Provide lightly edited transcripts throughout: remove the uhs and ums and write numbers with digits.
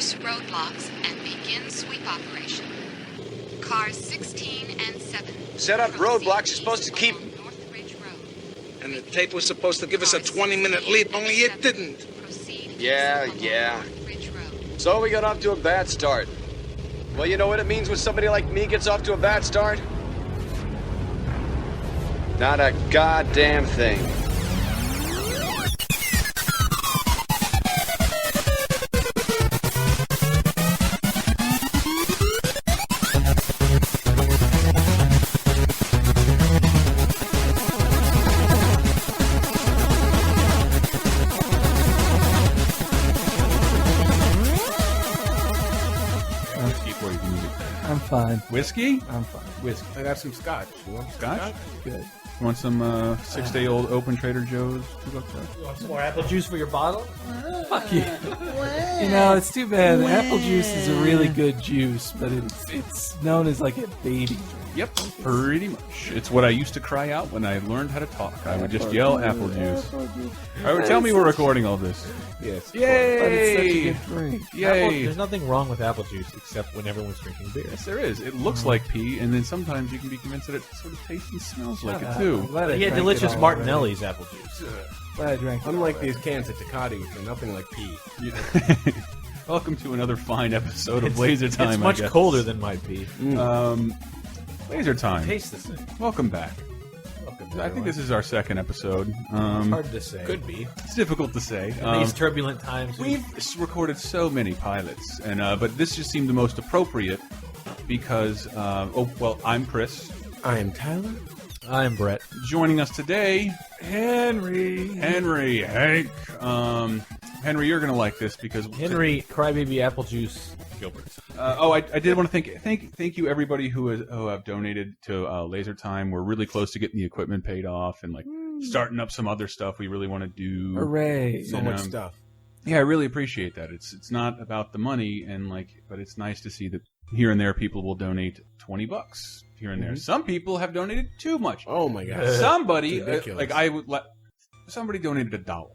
Reverse roadblocks and begin sweep operation. Cars 16 and 7. Set up roadblocks. You're supposed to keep... North Ridge Road. And the tape was supposed to give us a 20-minute lead, only it didn't. Yeah. So we got off to a bad start. Well, you know what it means when somebody like me gets off to a bad start? Not a goddamn thing. I'm fine. Whiskey? I'm fine. Whiskey. I got some scotch. You want Scotch? Good. You want some 6-day-old open Trader Joe's? $2 You want some more apple juice for your bottle? Fuck you. You know, it's too bad. Apple juice is a really good juice, but it's known as like a baby drink. Yep, pretty much. It's what I used to cry out when I learned how to talk. I would just yell apple juice. All right, tell me we're recording all this. Yes. Yay! But it's such a good drink. Yay! There's nothing wrong with apple juice except when everyone's drinking beer. Yes, there is. It looks like pee, and then sometimes you can be convinced that it sort of tastes and smells like it, too. Yeah, delicious Martinelli's apple juice. Glad I drank it. Unlike these cans of Tecate, which are nothing like pee. Welcome to another fine episode of Laser Time. It's much colder than my pee. Laser Time. Taste the same. Welcome back. I think this is our second episode. It's hard to say. Could be. It's difficult to say. In these turbulent times. We've recorded so many pilots, and but this just seemed the most appropriate because, I'm Chris. I'm Tyler. I'm Brett. Joining us today, Henry, Hank. Henry, you're gonna like this because Henry Crybaby Apple Juice Gilbert. I did want to thank you everybody who have donated to Laser Time. We're really close to getting the equipment paid off and like starting up some other stuff we really want to do. Hooray! So much stuff. Yeah, I really appreciate that. It's not about the money but it's nice to see that here and there people will donate $20 here and there. Some people have donated too much. Oh my god! Somebody Ridiculous. somebody donated $1.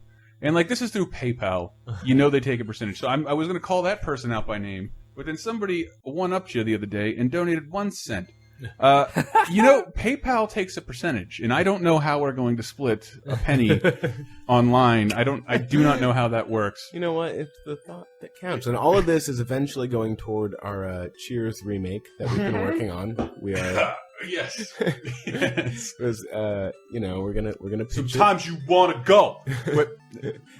And like this is through PayPal, you know they take a percentage. So I was going to call that person out by name, but then somebody one-upped you the other day and donated 1 cent. You know, PayPal takes a percentage, and I don't know how we're going to split a penny online. I do not know how that works. You know what? It's the thought that counts, and all of this is eventually going toward our Cheers remake that we've been working on. We are. Yes. Because you know, we're gonna pitch Sometimes you want to go.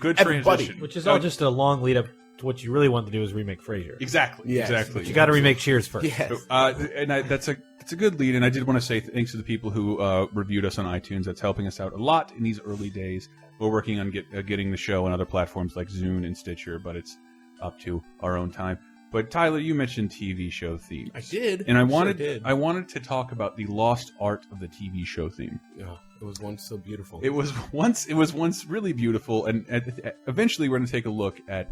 Good Everybody. transition. Which is all just a long lead up to what you really want to do is remake Frasier. Exactly. Yes. Exactly. But you got to remake Cheers first. Yes. That's a good lead, and I did want to say thanks to the people who reviewed us on iTunes. That's helping us out a lot in these early days. We're working on getting the show on other platforms like Zune and Stitcher, but it's up to our own time. But Tyler, you mentioned TV show themes. I did, and I wanted to talk about the lost art of the TV show theme. Oh, it was once so beautiful. It was once really beautiful, and eventually we're going to take a look at.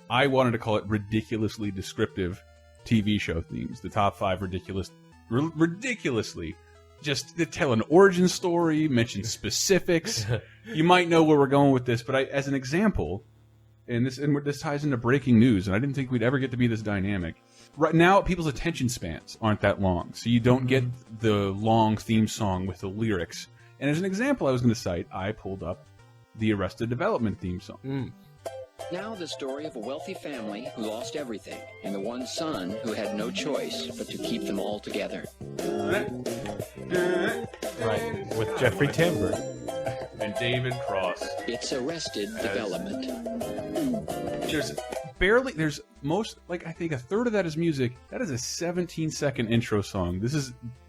I wanted to call it ridiculously descriptive TV show themes. The top 5 ridiculously, just to tell an origin story, mention specifics. You might know where we're going with this, but as an example. And this ties into breaking news, and I didn't think we'd ever get to be this dynamic. Right now, people's attention spans aren't that long, so you don't get the long theme song with the lyrics. And as an example I was going to cite, I pulled up the Arrested Development theme song. Now the story of a wealthy family who lost everything, and the one son who had no choice but to keep them all together. Right, with Jeffrey Tambor. And David Cross. It's Arrested Development. There's most, like, I think a third of that is music. That is a 17-second intro song.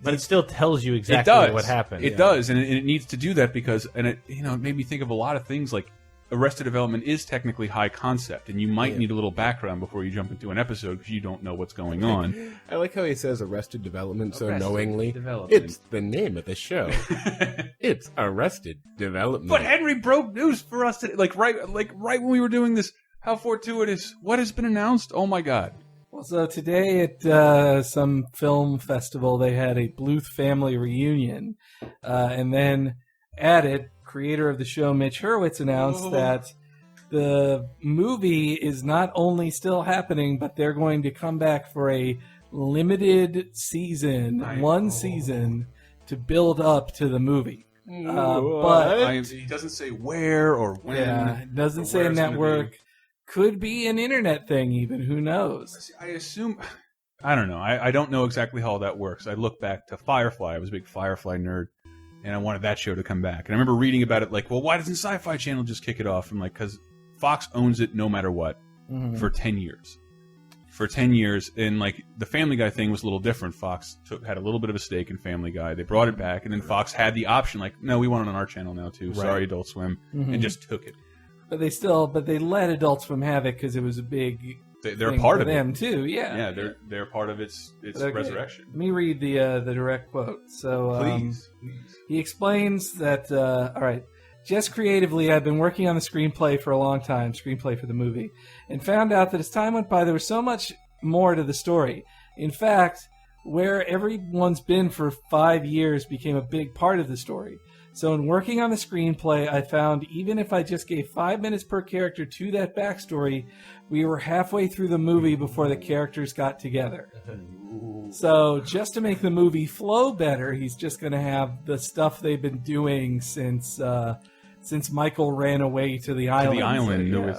But it still tells you exactly what happened. It does, and it needs to do that because, it made me think of a lot of things like Arrested Development is technically high concept, and you might need a little background before you jump into an episode because you don't know what's going on. I like how he says Arrested Development so knowingly. Development. It's the name of the show. It's Arrested Development. But Henry broke news for us today, right when we were doing this. How fortuitous! What has been announced? Oh my God! Well, so today at some film festival, they had a Bluth family reunion, and then at it, creator of the show Mitch Hurwitz announced that the movie is not only still happening, but they're going to come back for a limited season, one season, to build up to the movie. But he doesn't say where or when. Yeah, it doesn't say a network. Could be an internet thing, even. Who knows? I assume. I don't know. I don't know exactly how all that works. I look back to Firefly. I was a big Firefly nerd, and I wanted that show to come back. And I remember reading about it, like, well, why doesn't Sci-Fi Channel just kick it off? I'm like, because Fox owns it no matter what for 10 years. For 10 years, and like the Family Guy thing was a little different. Fox had a little bit of a stake in Family Guy. They brought it back, and then Fox had the option, like, no, we want it on our channel now too. Sorry, Adult Swim, and just took it. But they let Adult Swim have it because it was a big. They're part of them it too. Yeah, yeah, they're part of its resurrection. Let me read the direct quote. So please. He explains that all right. Just creatively, I've been working on the screenplay for a long time, screenplay for the movie, and found out that as time went by, there was so much more to the story. In fact, where everyone's been for 5 years became a big part of the story. So in working on the screenplay, I found even if I just gave 5 minutes per character to that backstory, we were halfway through the movie before the characters got together. So just to make the movie flow better, he's just going to have the stuff they've been doing since Michael ran away to the island.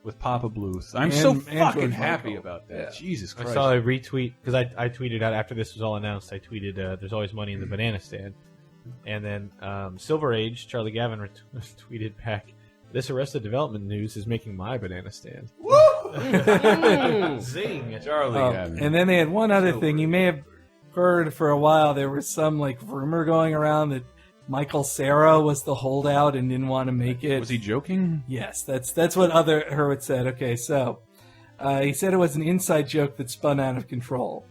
With Papa Bluth. I'm so fucking happy about that. Yeah. Jesus Christ. I saw a retweet, because I tweeted out after this was all announced, I tweeted, there's always money in the banana stand. And then Silver Age, Charlie Gavin tweeted back, this Arrested Development news is making my banana stand. Woo! Zing! Charlie Gavin. And then they had one other thing. You may have heard for a while, there was some like rumor going around that Michael Cera was the holdout and didn't want to make it. Was he joking? Yes, that's what other Hurwitz said. Okay, so he said it was an inside joke that spun out of control.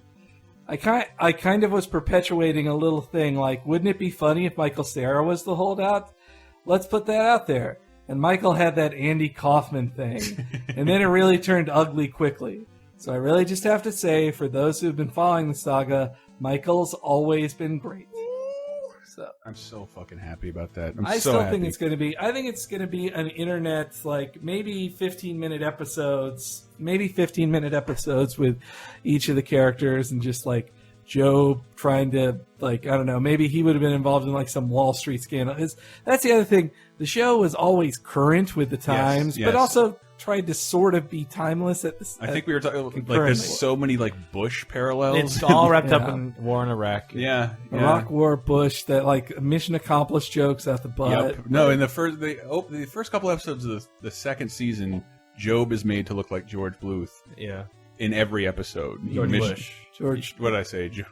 I kind of was perpetuating a little thing like, wouldn't it be funny if Michael Cera was the holdout? Let's put that out there. And Michael had that Andy Kaufman thing, and then it really turned ugly quickly. So I really just have to say, for those who've been following the saga, Michael's always been great. So I'm so fucking happy about that. I still think it's going to be. I think it's going to be an internet, like maybe 15-minute episodes, with each of the characters, and just like Joe trying to, like, I don't know, maybe he would have been involved in like some Wall Street scandal. That's the other thing. The show was always current with the times, but also tried to sort of be timeless at this. I think we were talking like there's so many like Bush parallels. It's all wrapped up in war in Iraq. Iraq War, Bush, that like mission accomplished jokes out the butt. Yep. No, in the first couple episodes of the second season, Job is made to look like George Bluth. Yeah. In every episode. Bush. George. What did I say? George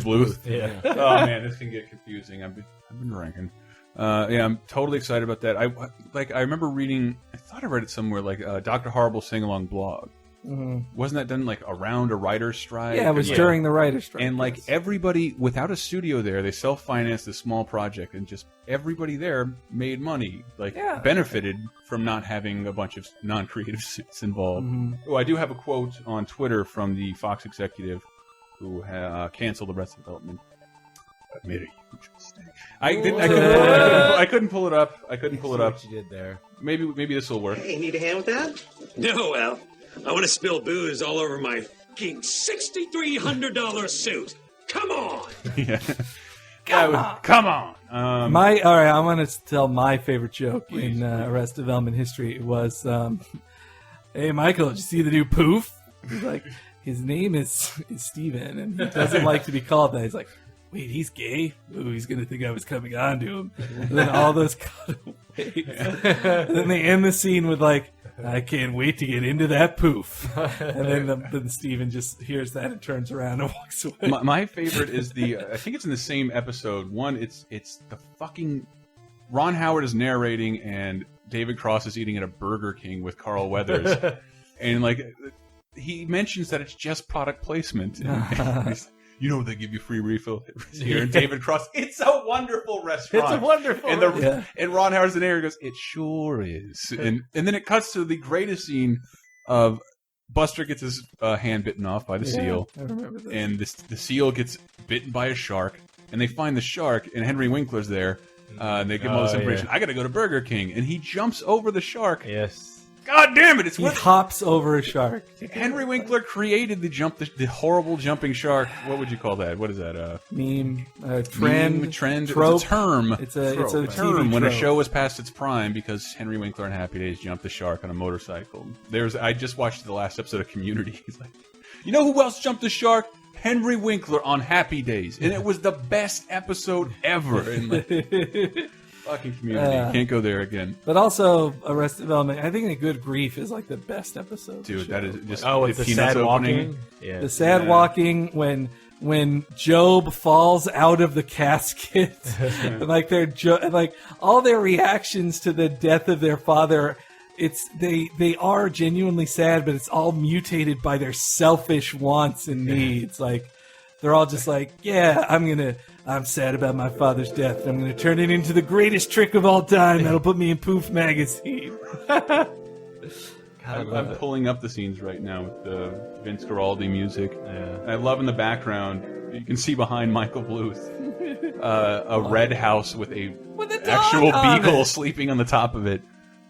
Bluth. Yeah. Oh man, this can get confusing. I've been drinking. Yeah, I'm totally excited about that. I remember reading. I thought I read it somewhere. Like Dr. Horrible sing-along blog. Wasn't that done like around a writer's strike? Yeah, it was during the writer's strike. And like everybody, without a studio there, they self-financed a small project, and just everybody there made money. Like benefited from not having a bunch of non-creative suits involved. Oh, I do have a quote on Twitter from the Fox executive who canceled Arrested Development. I made a huge mistake. I couldn't pull it up. I couldn't pull it up. What you did there? Maybe this will work. Hey, need a hand with that? No, Al. I want to spill booze all over my fucking $6,300 suit. Come on. Come on. All right, I'm going to tell my favorite joke in Arrested Development history. It was, hey, Michael, did you see the new Poof? He's like, his name is Steven, and he doesn't like to be called that. He's like, wait, he's gay? Ooh, he's going to think I was coming on to him. And then all those cutaways. And then they end the scene with like, I can't wait to get into that Poof. And then Steven just hears that and turns around and walks away. My favorite is I think it's in the same episode. One, it's the fucking, Ron Howard is narrating and David Cross is eating at a Burger King with Carl Weathers. And like, he mentions that it's just product placement. And he's like, you know, they give you free refill here. And David Cross, it's a wonderful restaurant. It's a wonderful restaurant. And Ron Howard's in there and goes, it sure is. And then it cuts to the greatest scene of Buster gets his hand bitten off by the seal. I remember that. And the seal gets bitten by a shark. And they find the shark, and Henry Winkler's there. And they give him all this information. I got to go to Burger King, and he jumps over the shark. Yes. God damn it! It's He hops over a shark. Henry Winkler created the horrible jumping shark. What would you call that? What is that? Meme, trend, meme, trend, trope. It's a term. It's a term TV when a trope. show is past its prime because Henry Winkler and Happy Days jumped the shark on a motorcycle. I just watched the last episode of Community. He's like, you know who else jumped the shark? Henry Winkler on Happy Days, and it was the best episode ever. And like, fucking Community, can't go there again. But also Arrested Development. I think A Good Grief is like the best episode. Dude, that is just it's the sad walking. Yeah, the sad walking when Job falls out of the casket, and like like all their reactions to the death of their father. They are genuinely sad, but it's all mutated by their selfish wants and needs. Like they're all just like, yeah, I'm sad about my father's death. I'm gonna turn it into the greatest trick of all time. That'll put me in Poof magazine. I'm pulling up the scenes right now with the Vince Guaraldi music. Yeah. I love in the background, you can see behind Michael Bluth a red house with a actual beagle sleeping on the top of it.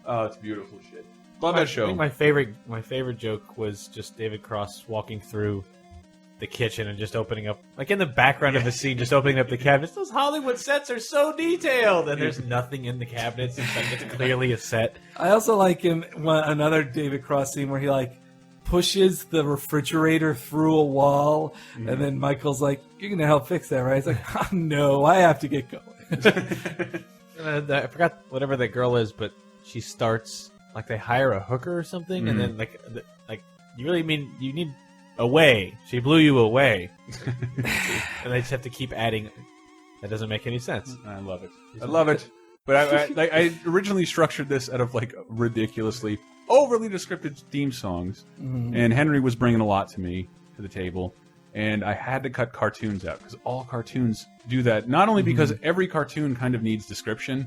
Oh, it's beautiful shit. Love that show. I think my favorite joke was just David Cross walking through the kitchen and just opening up, like in the background of the scene, just opening up the cabinets. Those Hollywood sets are so detailed, and there's nothing in the cabinets. It's like it's clearly a set. I also like another David Cross scene where he like pushes the refrigerator through a wall, and then Michael's like, "You're gonna help fix that, right?" He's like, "Oh, no, I have to get going." I forgot whatever that girl is, but she starts like they hire a hooker or something, and then like you really mean you need a way. She blew you away, and they just have to keep adding. That doesn't make any sense. I love it. I love it. But I originally structured this out of like ridiculously overly descriptive theme songs, and Henry was bringing a lot to me to the table, and I had to cut cartoons out because all cartoons do that. Not only because every cartoon kind of needs description.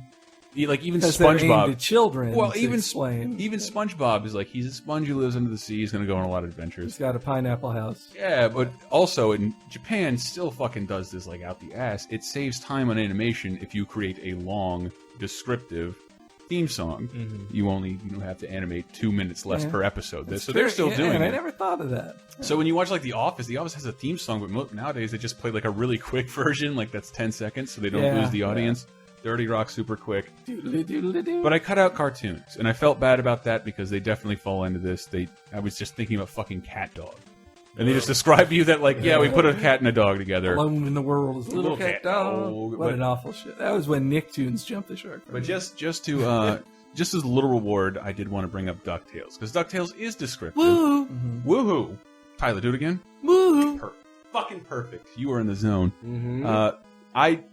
Like even SpongeBob, to children. Well, even explain. Even SpongeBob is like he's a sponge who lives under the sea. He's going to go on a lot of adventures. He's got a pineapple house. Yeah, but also in Japan, still fucking does this like out the ass. It saves time on animation if you create a long, descriptive theme song. You only have to animate 2 minutes less per episode. So they're still doing it. I never thought of that. So when you watch like The Office has a theme song, but nowadays they just play like a really quick version, like that's 10 seconds, so they don't lose the audience. 30 Rock super quick. But I cut out cartoons, and I felt bad about that because they definitely fall into this. I was just thinking about fucking cat dog. And they just describe you that like, yeah, we put a cat and a dog together. Alone in the world is a little cat dog. What an awful shit. That was when Nicktoons jumped the shark. But just as a little reward, I did want to bring up DuckTales, because DuckTales is descriptive. Woo! Woohoo! Tyler, do it again. Woo! Fucking perfect. You were in the zone.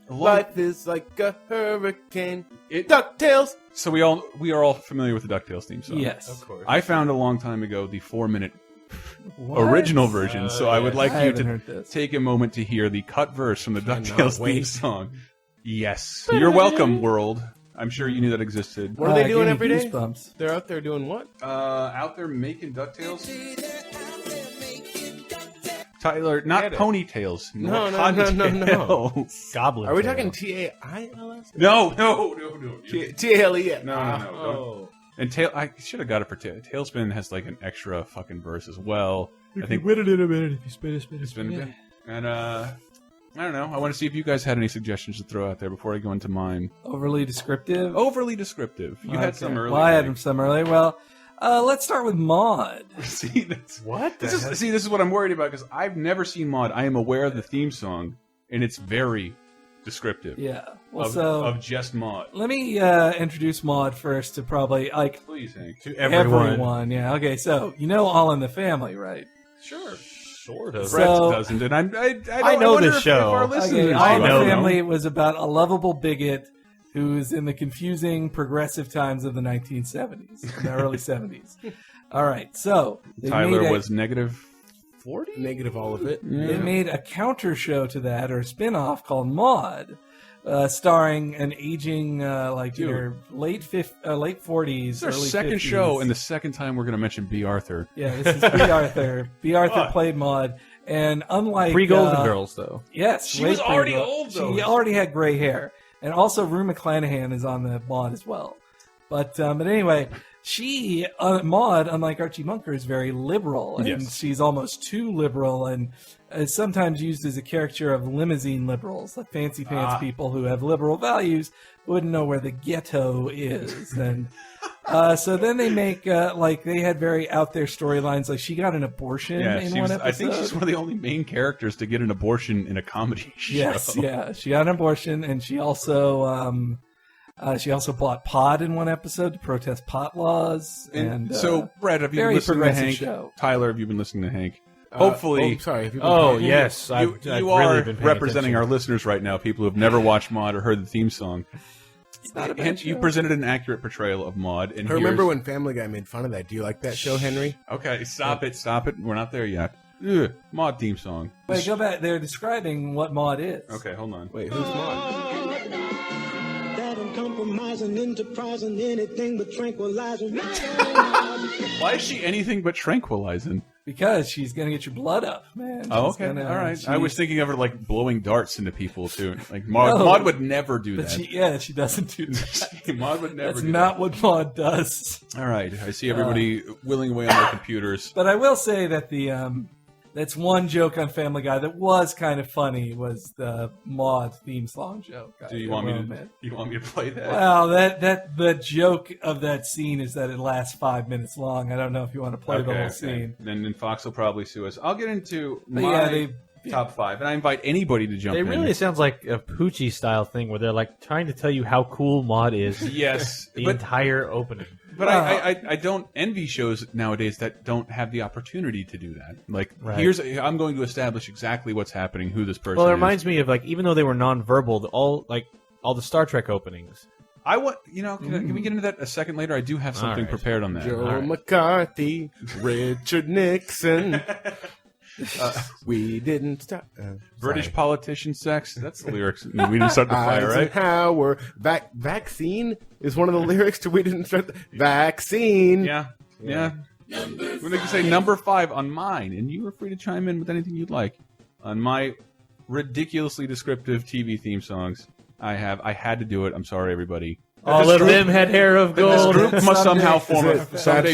Life is like a hurricane. DuckTales. So we are all familiar with the DuckTales theme song. Yes, of course. I found a long time ago the 4-minute original version, so I would like you to take a moment to hear the cut verse from the DuckTales theme song. Yes, you're welcome, world. I'm sure you knew that existed. What are they doing every day? Goosebumps. They're out there doing what? Out there making DuckTales. Tyler, not ponytails. No. Goblin. Are we talking TAILS? No. TALES. No. And I should have got it for Tailspin has like an extra fucking verse as well. I think win it in a minute if you spin it. And I don't know. I want to see if you guys had any suggestions to throw out there before I go into mine. Overly descriptive. You had some earlier. Well, I had some earlier. Well, let's start with Maude. See, this is what I'm worried about because I've never seen Maude. I am aware of the theme song, and it's very descriptive. Yeah. Well, of just Maude. Let me introduce Maude first to probably Please, Hank. To everyone. Yeah. Okay. So All in the Family, right? Sure. Sort of. Brett doesn't, and I know wonder this if show. Our listeners All in the Family was about a lovable bigot who's in the confusing progressive times of the 1970s, in the early 70s. All right, so Tyler was negative 40? Negative all of it. Yeah. They made a counter show to that, or a spin-off called Maude, starring an aging, either late 40s, This is our early second 50s. show, and the second time we're going to mention B. Arthur. Yeah, this is B. Arthur. B. Arthur played Maude, and unlike Pre-Golden Girls, though. Yes, She was already old, though. She already had gray hair. And also Rue McClanahan is on the Maude as well. But anyway, she, Maude, unlike Archie Bunker, is very liberal. And Yes. she's almost too liberal and is sometimes used as a caricature of limousine liberals, like fancy pants people who have liberal values wouldn't know where the ghetto is. And so then they make, like, they had very out there storylines. Like, she got an abortion in one episode. I think she's one of the only main characters to get an abortion in a comedy show. Yes, yeah. She got an abortion, and she also bought pot in one episode to protest pot laws. And so, Brett, have you been very listening to progressive Hank? show. Tyler, have you been listening to Hank? Hopefully. sorry. Have you been Oh paying- yes, You I've really are been paying representing attention. our listeners right now, people who have never watched Maude or heard the theme song. It's not a bad Hence, you show. presented an accurate portrayal of Maude. And I remember here's- when Family Guy made fun of that. Do you like that show, Henry? Okay, stop it. We're not there yet. Ugh, Maude theme song. Wait, go back. They're describing what Maude is. Okay, hold on. Wait, who's Maude? That uncompromising, enterprising, anything but tranquilizing. Why is she anything but tranquilizing? Because she's going to get your blood up, man. Oh, She's okay. gonna- All right. she- I was thinking of her like blowing darts into people too. Like Maude, No. Maude would never do But that. she doesn't do that. Maude would never That's do not what Maude does. that. All right. I see everybody willing away on their computers. But I will say that the that's one joke on Family Guy that was kind of funny was the Maude theme song joke. Do you want me to play that? Well, the joke of that scene is that it lasts 5 minutes long. I don't know if you want to play the whole scene. Then Fox will probably sue us. I'll get into But my top 5, and I invite anybody to jump It in. really sounds like a Poochie style thing where they're like trying to tell you how cool Maude is. Yes, the but- entire opening. But I don't envy shows nowadays that don't have the opportunity to do that. Like, Right. I'm going to establish exactly what's happening, who this person Well, it is. reminds me of like even though they were nonverbal, all the Star Trek openings. I want, can we get into that a second later? I do have something right. prepared on that. Joe McCarthy, Richard Nixon. We didn't stop. British sorry. politician sex. That's the lyrics. We didn't start the fire, right? Eisenhower. Vaccine is one of the lyrics to We Didn't Start the Vaccine. Yeah. When they say number 5 on mine, and you are free to chime in with anything you'd like on my ridiculously descriptive TV theme songs. I had to do it. I'm sorry, everybody. All of them had hair of gold. This group must somehow That's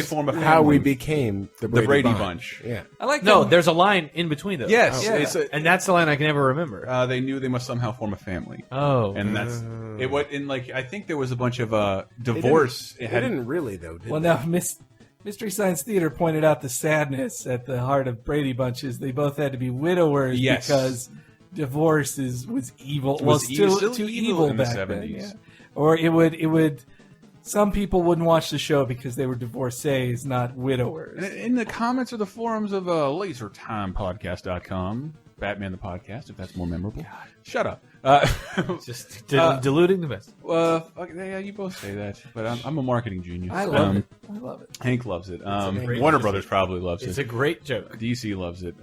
form a family. how we became the Brady Bunch. Bunch. Yeah. I like No, them. there's a line in between those. Yes, Yeah. And that's the line I can never remember. They knew they must somehow form a family. Oh. And that's it. What in like I think there was a bunch of divorce. They didn't really though. Did Well, they? now Mystery Science Theater pointed out the sadness at the heart of Brady Bunches. They both had to be widowers Yes. because divorce was evil. Was Was still too evil evil in the back 70s. then. Yeah. Or it would. Some people wouldn't watch the show because they were divorcees, not widowers. In the comments or the forums of LaserTimePodcast.com, Batman the Podcast, if that's more memorable. Shut up. Just diluting the best. Yeah, you both say that, but I'm a marketing genius. I love it. I love it. Hank loves it. great Warner joke. Brothers probably loves It's it. a great joke. DC loves it.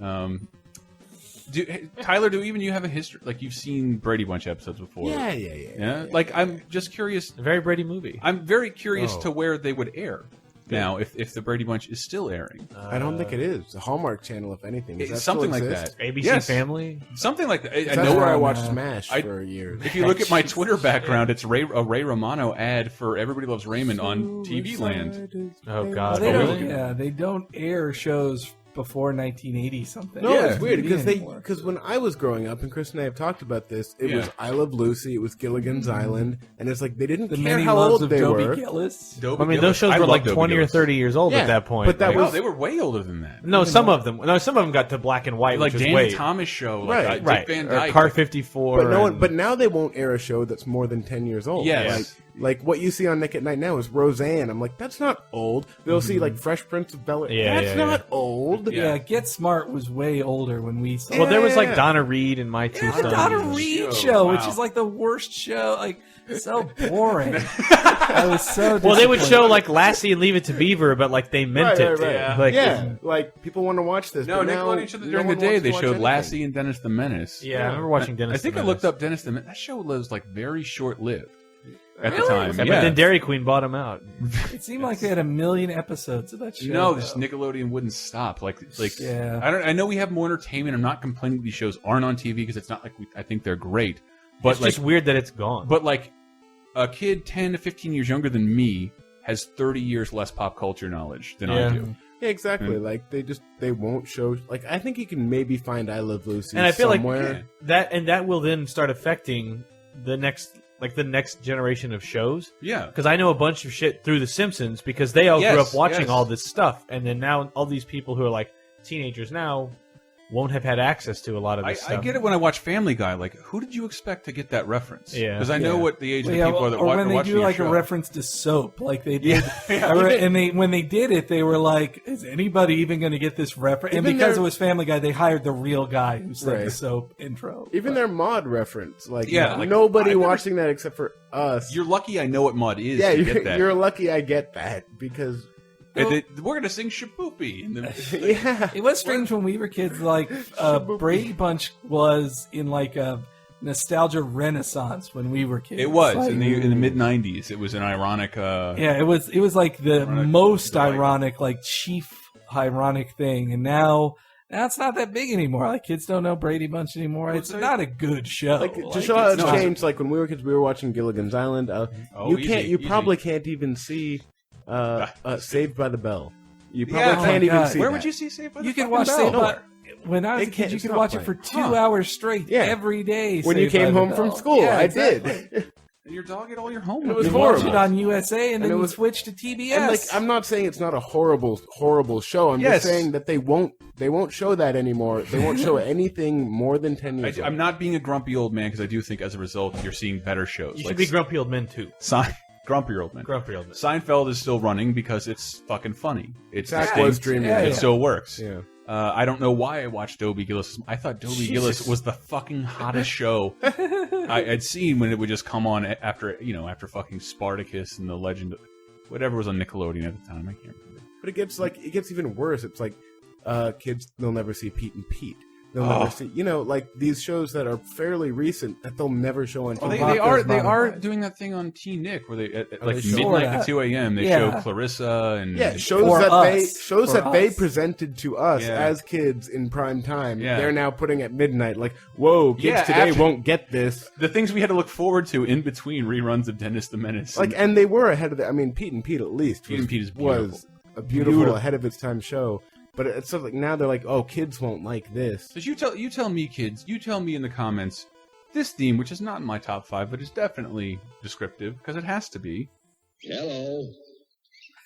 Tyler, do even you have a history? Like you've seen Brady Bunch episodes before? Yeah. Like I'm just curious. A very Brady movie. I'm very curious Oh. to where they would air now if the Brady Bunch is still airing. I don't think it is. The Hallmark Channel, if anything. Does that Something still like exist? that. ABC Yes. Family. Something like that. I That's know where I on, watched Smash I- for years. If you look at my Twitter background, it's a Ray Romano ad for Everybody Loves Raymond on TV Land. Oh Well, God. they don't, really? yeah, they don't air shows before 1980 something. No, Yeah. it's weird because Anymore. when I was growing up, and Chris and I have talked about this, it Yeah. was I Love Lucy, it was Gilligan's Island, and it's like they didn't The care Many how Loves old of they Dobie were. Gillis. Dobie I mean, Gillis. those shows I were love like Dobie 20 or Gillis. 30 years old Yeah, at that point. but that Like- was- Oh, they were way older than that. no, some of them. No, some of them got to black and white, Like which is Danny way Thomas show, Right, like right. Dick Van Or Dyke. Car 54. But no one. and- But now they won't air a show that's more than 10 years old. Yes. Like what you see on Nick at Night now is Roseanne. I'm like, that's not old. They'll see like Fresh Prince of Bel-Air. Yeah, That's yeah, not old. Yeah, Get Smart was way older when we saw well, there was like Yeah. Donna Reed and My Two Yeah, the Sons. Donna Reed show, show, which wow. is like the worst show. Like, so boring. I was so Well, they would disappointed. show like Lassie and Leave It to Beaver, but like they meant Right, it. right, right. Yeah. Like, Yeah, like people want to watch this. No, but now Nickelodeon showed that no during the one day wants they to watch showed anything. Lassie and Dennis the Menace. Yeah, I remember watching Dennis. I think the I looked Menace. up Dennis the Menace. That show was like very short-lived at the Really? time. Yeah, but then Dairy Queen bought him out. It seemed like they had a million episodes of that show. No, though. just Nickelodeon wouldn't stop. Like Yeah. I know we have more entertainment. I'm not complaining these shows aren't on TV because it's not like I think they're great. But it's just weird that it's gone. But like a kid 10 to 15 years younger than me has 30 years less pop culture knowledge than I do. Yeah, exactly. Like they won't show. Like I think you can maybe find I Love Lucy and I feel somewhere. like that will then start affecting the next generation of shows. Yeah, because I know a bunch of shit through The Simpsons because they all grew up watching yes. all this stuff, and then now all these people who are like teenagers now won't have had access to a lot of this stuff. I get it when I watch Family Guy. Like, who did you expect to get that reference? Yeah, because I know what the age of the people are that or when they watching do like your a show. reference to soap, like they did, and when they did it, they were like, "Is anybody even going to get this reference?" And because it was Family Guy, they hired the real guy who said the soap intro. Even their mod reference, like like, nobody watching that except for us. You're lucky I know what mod is. Yeah, to get that. you're lucky I get that because. We're gonna sing Shaboopy. Yeah, it was strange when we were kids. Like Brady Bunch was in like a nostalgia renaissance when we were kids. It was like, in the mid '90s. It was an ironic. Yeah, it was like the most ironic, like chief ironic thing, and now it's not that big anymore. Like kids don't know Brady Bunch anymore. It's not a good show. Like to show how it's changed. Like when we were kids, we were watching Gilligan's Island. You probably can't even see. Saved by the Bell. You probably can't even see. Where that. would you see Saved by the You Fucking can watch Bell? Saved by. When I was a kid, you could watch it for 2 hours straight every day. When you came home from school, yeah, I exactly. did. And your dog ate all your homework. It was You horrible. watch it on USA, and then you switch to TBS. And like, I'm not saying it's not a horrible show. I'm just saying that they won't show that anymore. They won't show anything more than 10 years. I'm not being a grumpy old man because I do think as a result you're seeing better shows. You should be grumpy old men too. Grumpy old man. Grumpy old man. Seinfeld is still running because it's fucking funny. It's Zach was dreaming. It still works. Yeah. I don't know why I watched Dobie Gillis. I thought Dobie Gillis was the fucking hottest show I'd seen when it would just come on after fucking Spartacus and the Legend of whatever was on Nickelodeon at the time. I can't remember. But it gets even worse. It's like kids, they'll never see Pete and Pete. They'll never see, like these shows that are fairly recent that they'll never show on TV. They are doing that thing on T-Nick where they at like midnight to 2 a.m. they show Clarissa and shows that they presented to us as kids in prime time. Yeah. They're now putting at midnight. Like, whoa, kids today won't get this. The things we had to look forward to in between reruns of Dennis the Menace. Like, and they were ahead of I mean, Pete and Pete at least. Pete and Pete is beautiful. Was a beautiful ahead of its time show. But it's sort of like now they're like, oh, kids won't like this. So you tell me, kids. You tell me in the comments this theme, which is not in my top 5, but is definitely descriptive because it has to be. Hello,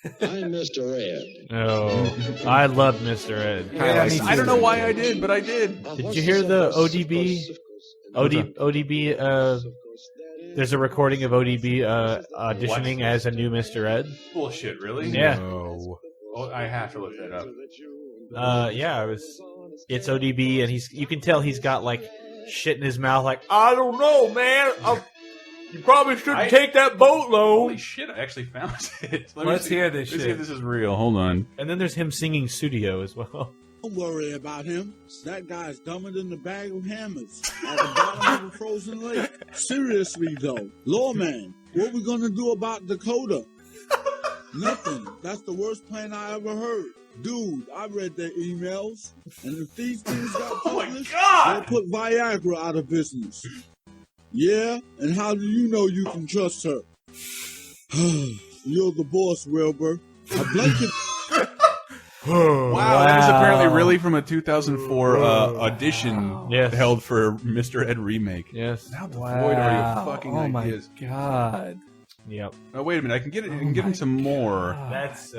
I'm Mr. Ed. Oh, I love Mr. Ed. Yeah, I don't know why I did, but I did. Did you hear the ODB? There's a recording of ODB auditioning as a new Mr. Ed. Bullshit, really? Yeah. No. Oh, I have to look that up. It's ODB, and you can tell he's got like shit in his mouth. Like, I don't know, man. You probably shouldn't take that boatload. Holy shit! I actually found it. Let's hear this shit. Let's see if this is real. Hold on. And then there's him singing Studio as well. Don't worry about him. That guy's dumber than the bag of hammers at the bottom of a frozen lake. Seriously, though. Lawman, what we gonna do about Dakota? Nothing. That's the worst plan I ever heard. Dude, I read their emails, and if these things got published, they'll put Viagra out of business. Yeah? And how do you know you can trust her? You're the boss, Wilbur. A blanket... Wow, that is apparently really from a 2004 audition held for Mr. Ed remake. Yes. How devoid are you fucking ideas? Oh my god. Yep. Oh, wait a minute. I can get into more. That's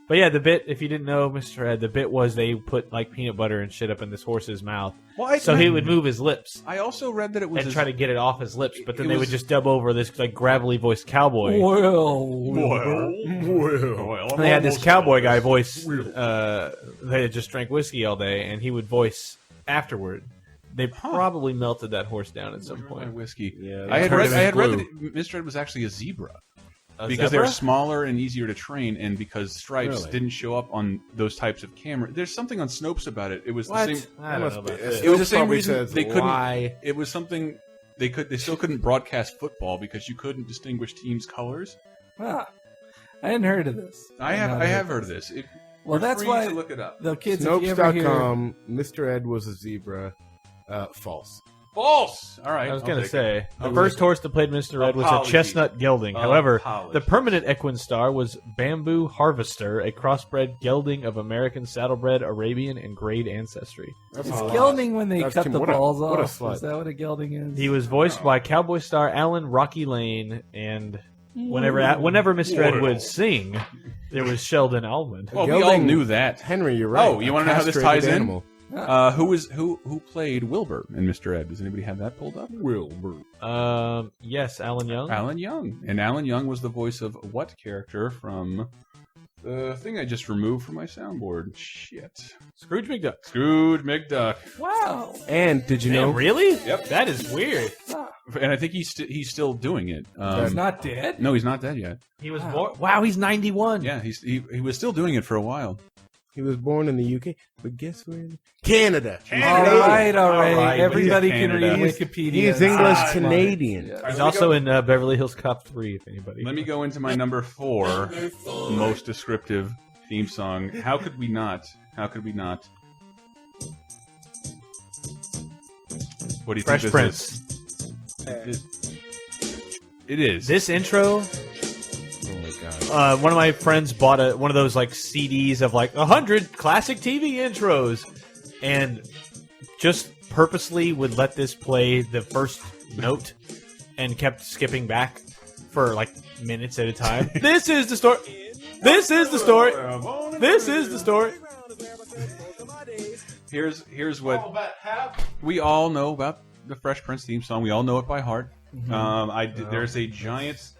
But yeah, the bit, if you didn't know, Mr. Ed, the bit was they put like peanut butter and shit up in this horse's mouth. Well, so he would move his lips. I also read that it was and try to get it off his lips, but then they would just dub over this like gravelly voiced cowboy. Well. And they had this cowboy guy voice. They had just drank whiskey all day, and he would voice afterward. They probably melted that horse down at some point. Whiskey. Yeah, I had read that Mr. Ed was actually a zebra. Because they were zebra? smaller and easier to train, and because stripes Really? didn't show up on those types of camera. There's something on Snopes about it. It was What? the same. I don't know about this. It was the same Probably reason says they couldn't. lie. It was something they still couldn't broadcast football because you couldn't distinguish teams' colors. Ah, I hadn't heard of this. I have heard of this. Well, that's free why to look it up. the kids. If you ever hear, Snopes.com, Mr. Ed was a zebra. False. False. All right. I was going to say, the Okay. first horse that played Mr. Ed was a Apologies. chestnut gelding. However, Apologies. the permanent equine star was Bamboo Harvester, a crossbred gelding of American saddlebred, Arabian, and grade ancestry. Is gelding when they cut the balls what a off? slut. Is that what a gelding is? He was voiced by cowboy star Alan Rocky Lane, and whenever Mr. Ed would sing, there was Sheldon Almond. Well, we all Gelding- knew that. Henry, you're right. Oh, you want to know how this Castrated ties animal. in? Who played Wilbur in Mr. Ed? Does anybody have that pulled up? Wilbur. Yes, Alan Young. Alan Young. And Alan Young was the voice of what character from the thing I just removed from my soundboard? Shit. Scrooge McDuck. Scrooge McDuck. Wow. And did you know? Really? Yep. That is weird. And I think he's still doing it. He's not dead? No, he's not dead yet. He was born. Wow, he's 91. Yeah, he was still doing it for a while. He was born in the UK, but guess where? Canada. All right. All right, Everybody he's can read Canada. Wikipedia. He's English Canadian. Yeah. He's also in Beverly Hills Cop 3, if anybody. Let me go into my number 4 most descriptive theme song. How could we not? How could we not? What do you Fresh think Prince. this is? It is. This intro, Oh my god. one of my friends bought one of those like CDs of like 100 classic TV intros, and just purposely would let this play the first note and kept skipping back for like minutes at a time. This is the story. This is the story. This is the story. Here's what we all know about the Fresh Prince theme song. We all know it by heart. There's a giant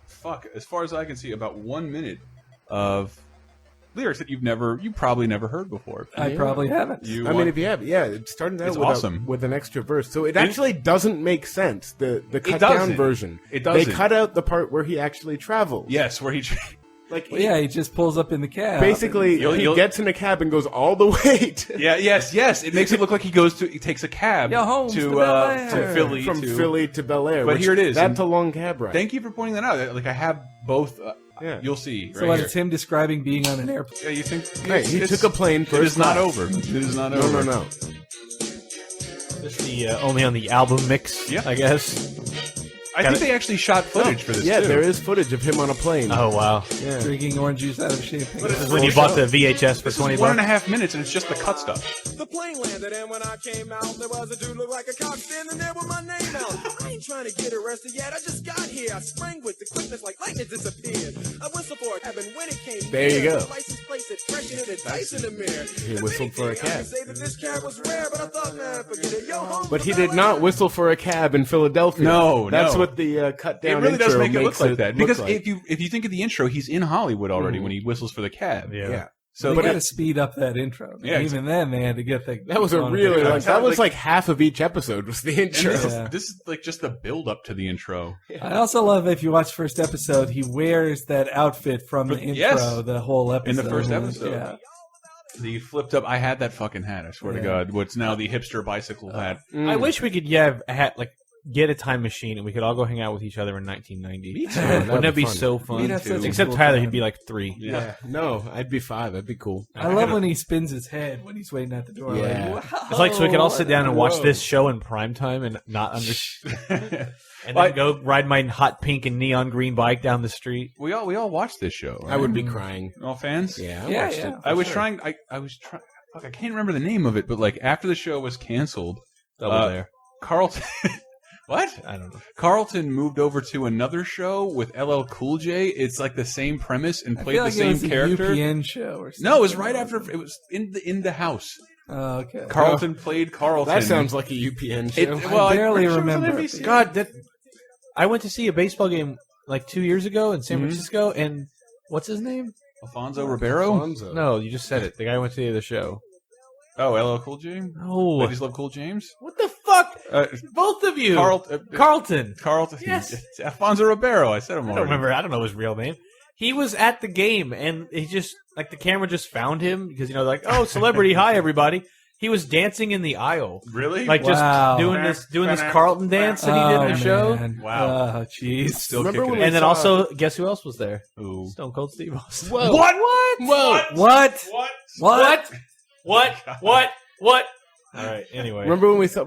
as far as I can see, about 1 minute of lyrics that you probably never heard before. I probably haven't. I mean, if you have, it started out It's with, awesome. with an extra verse, so it actually doesn't make sense. The cut doesn't. down version, It they doesn't. cut out the part where he actually travels. Yes, where he. Like Well, yeah, he just pulls up in the cab. basically, he gets in a cab and goes all the way to Yes. It makes it look like he takes a cab Yo, Holmes to Bel-Air. to Philly, from Philly to Bel-Air. But which here it is. That's a long cab ride. Thank you for pointing that out. Like I have both. Yeah. You'll see. So right what, here. it's him describing being on an airplane. Yeah, you think? Hey, he It's- took a plane It first is not class. over. It is not No, over. no. Just the only on the album mix, Yeah. I guess. I think they actually shot footage for this. Yeah, too. there is footage of him on a plane. Oh wow! Yeah. Drinking orange juice out of champagne. This is when you bought the VHS for This $20. is 1.5 minutes, and it's just the cut stuff. The plane landed, and when I came out, there was a dude look like a cop standing there with my name out. I ain't trying to get arrested yet. I just got here. I sprang with the quickness like lightning disappeared. I whistled for a cab, and when it came There you near, go. the license plate said fresh and it had dice in the mirror. He whistled for a I cab. could say that this cab was rare, but I thought, man, forget it. Yo, home But for he did Bel-Air. not whistle for a cab in Philadelphia. No, That's no. what the cut It down really does intro make it look makes like that look because like. if you think of the intro, he's in Hollywood already when he whistles for the cab. Yeah. So, They but got to speed up that intro. Yeah, Even then, they had to get the. That was a really like- like, that was like- like half of each episode was the and intro. this is like just the build up to the intro. I also love if you watch first episode, he wears that outfit from the intro Yes. the whole episode. In the first episode. Yeah. The flipped up. I had that fucking hat. I swear to God. What's now the hipster bicycle hat. I wish we could get a time machine and we could all go hang out with each other in 1990. Me too. Wouldn't that be fun. so fun? We'd have such a Except cool Tyler, time. he'd be like 3. Yeah. No, I'd be 5. That'd be cool. I love when he spins his head when he's waiting at the door. Yeah. Like, wow. It's like so we could all sit down and watch Whoa. this show in prime time and not understand. And Well, then go ride my hot pink and neon green bike down the street. We all watched this show. Right? I would be crying. All fans. Yeah, I Yeah, watched yeah. it. I was trying. I was trying. Fuck, I can't remember the name of it, but like after the show was canceled, Double Dare. Carlton. What? I don't know. Carlton moved over to another show with LL Cool J. It's like the same premise and I played feel the like it same was a character. UPN show or something. No, it was right after. It was in the house. Oh, okay. Carlton played Carlton. That sounds like a UPN show. Well, I barely I'm pretty sure it was on remember. NBC. God, I went to see a baseball game like 2 years ago in San Francisco, and what's his name? Alfonso Ribeiro. Alfonso. No, you just said it. The guy who went to the other show. Oh, LL Cool J. No. Ladies Love Cool James. What the fuck? Uh, Both of you. Carlton. Carlton. Yes. It's Alfonso Ribeiro. I said him I already. don't remember. I don't know his real name. He was at the game, and he just like the camera just found him because oh, celebrity, hi everybody. He was dancing in the aisle, Really? like Wow. just doing this Carlton dance that he did in the show. Man. Wow. Oh, jeez. Still Remember kicking when it. And then saw- also, guess who else was there? Ooh. Stone Cold Steve Austin. Whoa. What? What? What? What? What? What? What? All right. Anyway, remember when we saw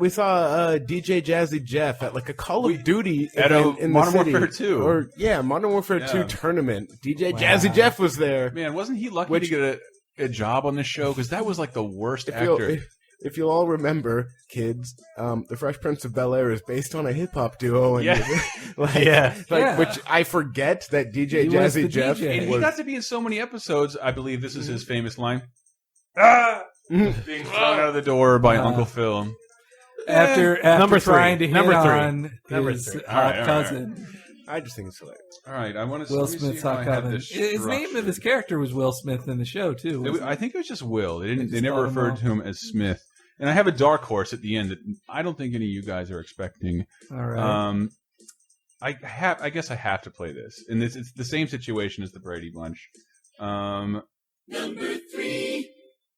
DJ Jazzy Jeff at like a Call of Duty at event in Modern the city, Warfare 2, or Modern Warfare 2 tournament. DJ Jazzy Jeff was there. Man, wasn't he lucky to get a job on this show? Because that was like the worst actor. If you'll all remember, kids, the Fresh Prince of Bel-Air is based on a hip hop duo, and which I forget that DJ Jazzy Jeff and he got to be in so many episodes. I believe this is his famous line. Being thrown out of the door by Uncle Phil. After number trying three. to hit Number on three. his All cousin. I just think it's hilarious. All right, I want to Will Smith's hot cousin. His name of his character was Will Smith in the show too. I think it was just Will. They never referred to him as Smith. And I have a dark horse at the end that I don't think any of you guys are expecting. All right. I guess I have to play this, and it's the same situation as the Brady Bunch. Number 3.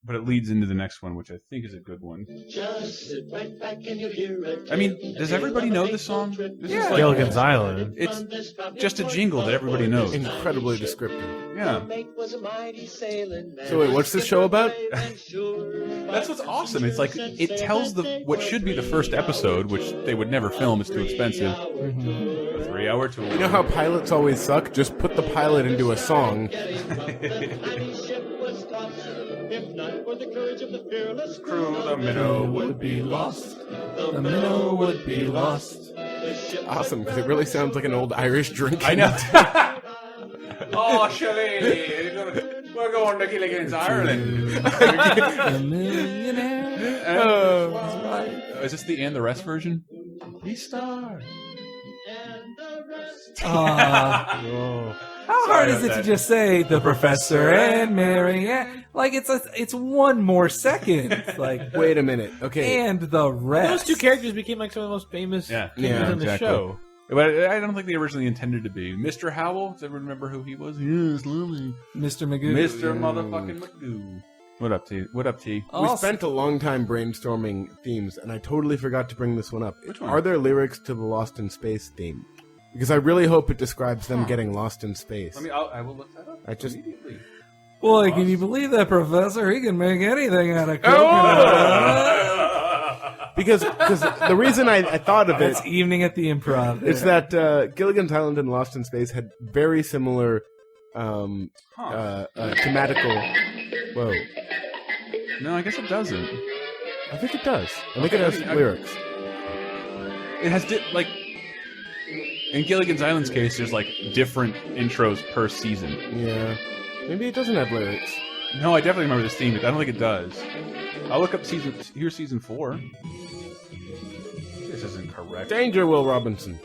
But it leads into the next one, which I think is a good one. Just sit right back and you'll hear it. I mean, does everybody know this song? This is like, Gilligan's Island. It's just a jingle that everybody knows. Incredibly descriptive. Yeah. So wait, what's this show about? That's what's awesome. It's like it tells what should be the first episode, which they would never film. It's too expensive. A 3-hour tour. You know how pilots always suck? Just put the pilot into a song. If not for the courage of the fearless crew, the minnow would be lost. The minnow would be lost. Awesome, because it really sounds like an old Irish drink. I know. Oh, Shirley, we're going to Gilligan's Ireland. The millionaire. Is this the And the Rest version? We star. How hard is it to just say the Professor and Marianne? Like it's one more second. Like wait a minute, okay. And the rest. Those two characters became like some of the most famous figures in the show. But I don't think they originally intended to be. Mr. Howell, does everyone remember who he was? Yes, Lily. Mr. Magoo. Mr. Motherfucking Magoo. What up, T? What up, T? We spent a long time brainstorming themes, and I totally forgot to bring this one up. Which one? Are there lyrics to the Lost in Space theme? Because I really hope it describes them getting lost in space. I will look that up immediately. Boy, can you believe that, Professor? He can make anything out of coconut. Because the reason I thought of It's Evening at the Improv. It's that Gilligan's Island and Lost in Space had very similar thematical. Whoa. No, I guess it doesn't. I think it does. I think it has lyrics. It has like. In Gilligan's Island's case, there's like different intros per season. Yeah. Maybe it doesn't have lyrics. No, I definitely remember this theme, but I don't think it does. I'll look up season 4. This isn't correct. Danger, Will Robinson.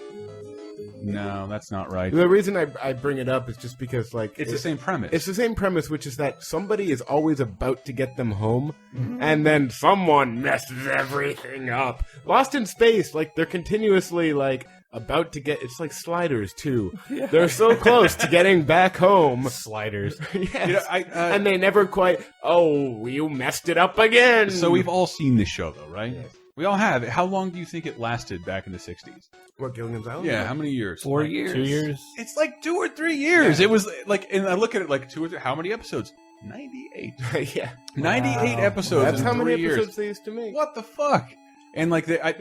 No, that's not right. The reason I bring it up is just because it's the same premise. It's the same premise, which is that somebody is always about to get them home, and then someone messes everything up. Lost in Space, like they're continuously like about to get. It's like Sliders too. Yeah. They're so close to getting back home. Sliders. Yes. You know, and they never quite. Oh, you messed it up again. So we've all seen this show, though, right? Yes. We all have. How long do you think it lasted back in the 60s? What, Gilligan's Island? Yeah, how many years? 4 years. 2 years. It's like 2 or 3 years. Yeah. It was like, and I look at it like 2 or 3. How many episodes? 98. Yeah. 98 episodes. That's in how many 3 years. episodes they used to make. What the fuck? And like they got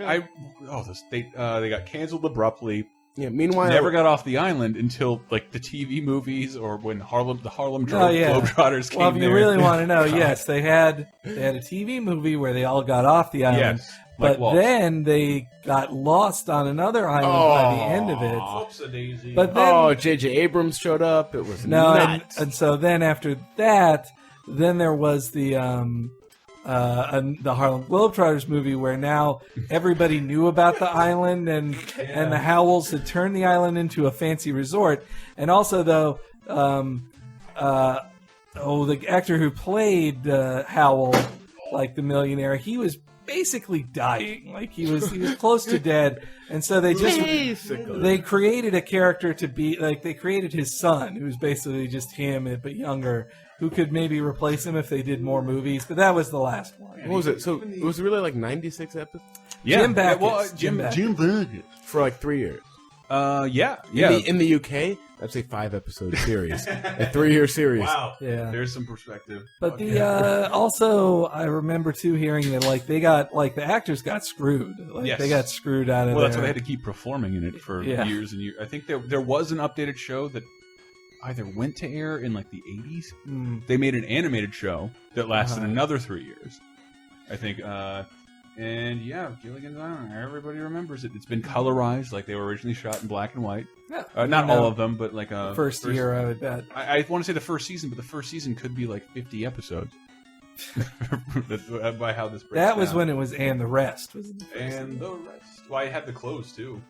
canceled abruptly. Yeah. Meanwhile, never got off the island until like the TV movies or when the Harlem Globetrotters came. Well, if you really want to know, yes, they had a TV movie where they all got off the island. Yes, but then they got lost on another island by the end of it. But then, J.J. Abrams showed up. It was nuts. And so then after that, then there was the Harlem Globetrotters movie where now everybody knew about the island and the Howells had turned the island into a fancy resort. And also, though, the actor who played Howell, like the millionaire, he was basically dying. Like he was close to dead. And so they they created a character to be like they created his son, who's basically just him but younger, who could maybe replace him if they did more movies. But that was the last one. What was it? So it was really like 96 episodes? Yeah. Jim Backus. Jim Backus. For like 3 years. Yeah. In the UK, That's a 5-episode series, a 3-year series. Wow. Yeah. There's some perspective. But the also, I remember too hearing that like they got the actors got screwed. Like Yes. they got screwed out of. Well, that's there. why they had to keep performing in it for years and years. I think there was an updated show that either went to air in like the 80s. They made an animated show that lasted another 3 years. I think. And yeah, Gilligan's Island. Everybody remembers it. It's been colorized, like they were originally shot in black and white. Yeah, not all of them, but like the first year, I would bet. I want to say the first season, but the first season could be like 50 episodes. By how this breaks That was down. when it was and the rest was. And the rest. Well, I had the clothes too.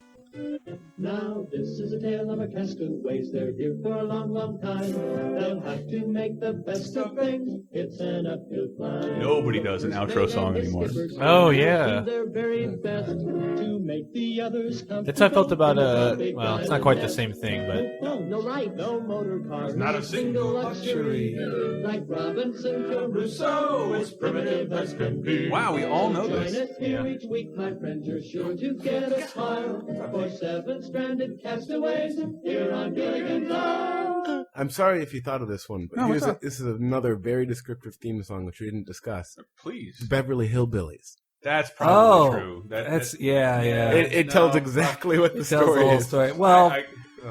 Now this is a tale of a castaways. They're here for a long, long time. They'll have to make the best of things. It's an uphill climb. Nobody does an outro song anymore. Oh yeah. Their very best to make the others That's how I felt about well, it's not quite the same thing, but no light, no motor car, Not a single luxury. Like Robinson Crusoe, it's primitive as can be. Wow, we all know Join this. us here each week, my friends. You're sure to get a smile. For 7 stranded castaways here on Gilligan's Island. I'm sorry if you thought of this one, but No, what's up? this is another very descriptive theme song which we didn't discuss. Please. Beverly Hillbillies. That's probably true. That's yeah. It tells exactly what the It tells story the whole is. story. Well,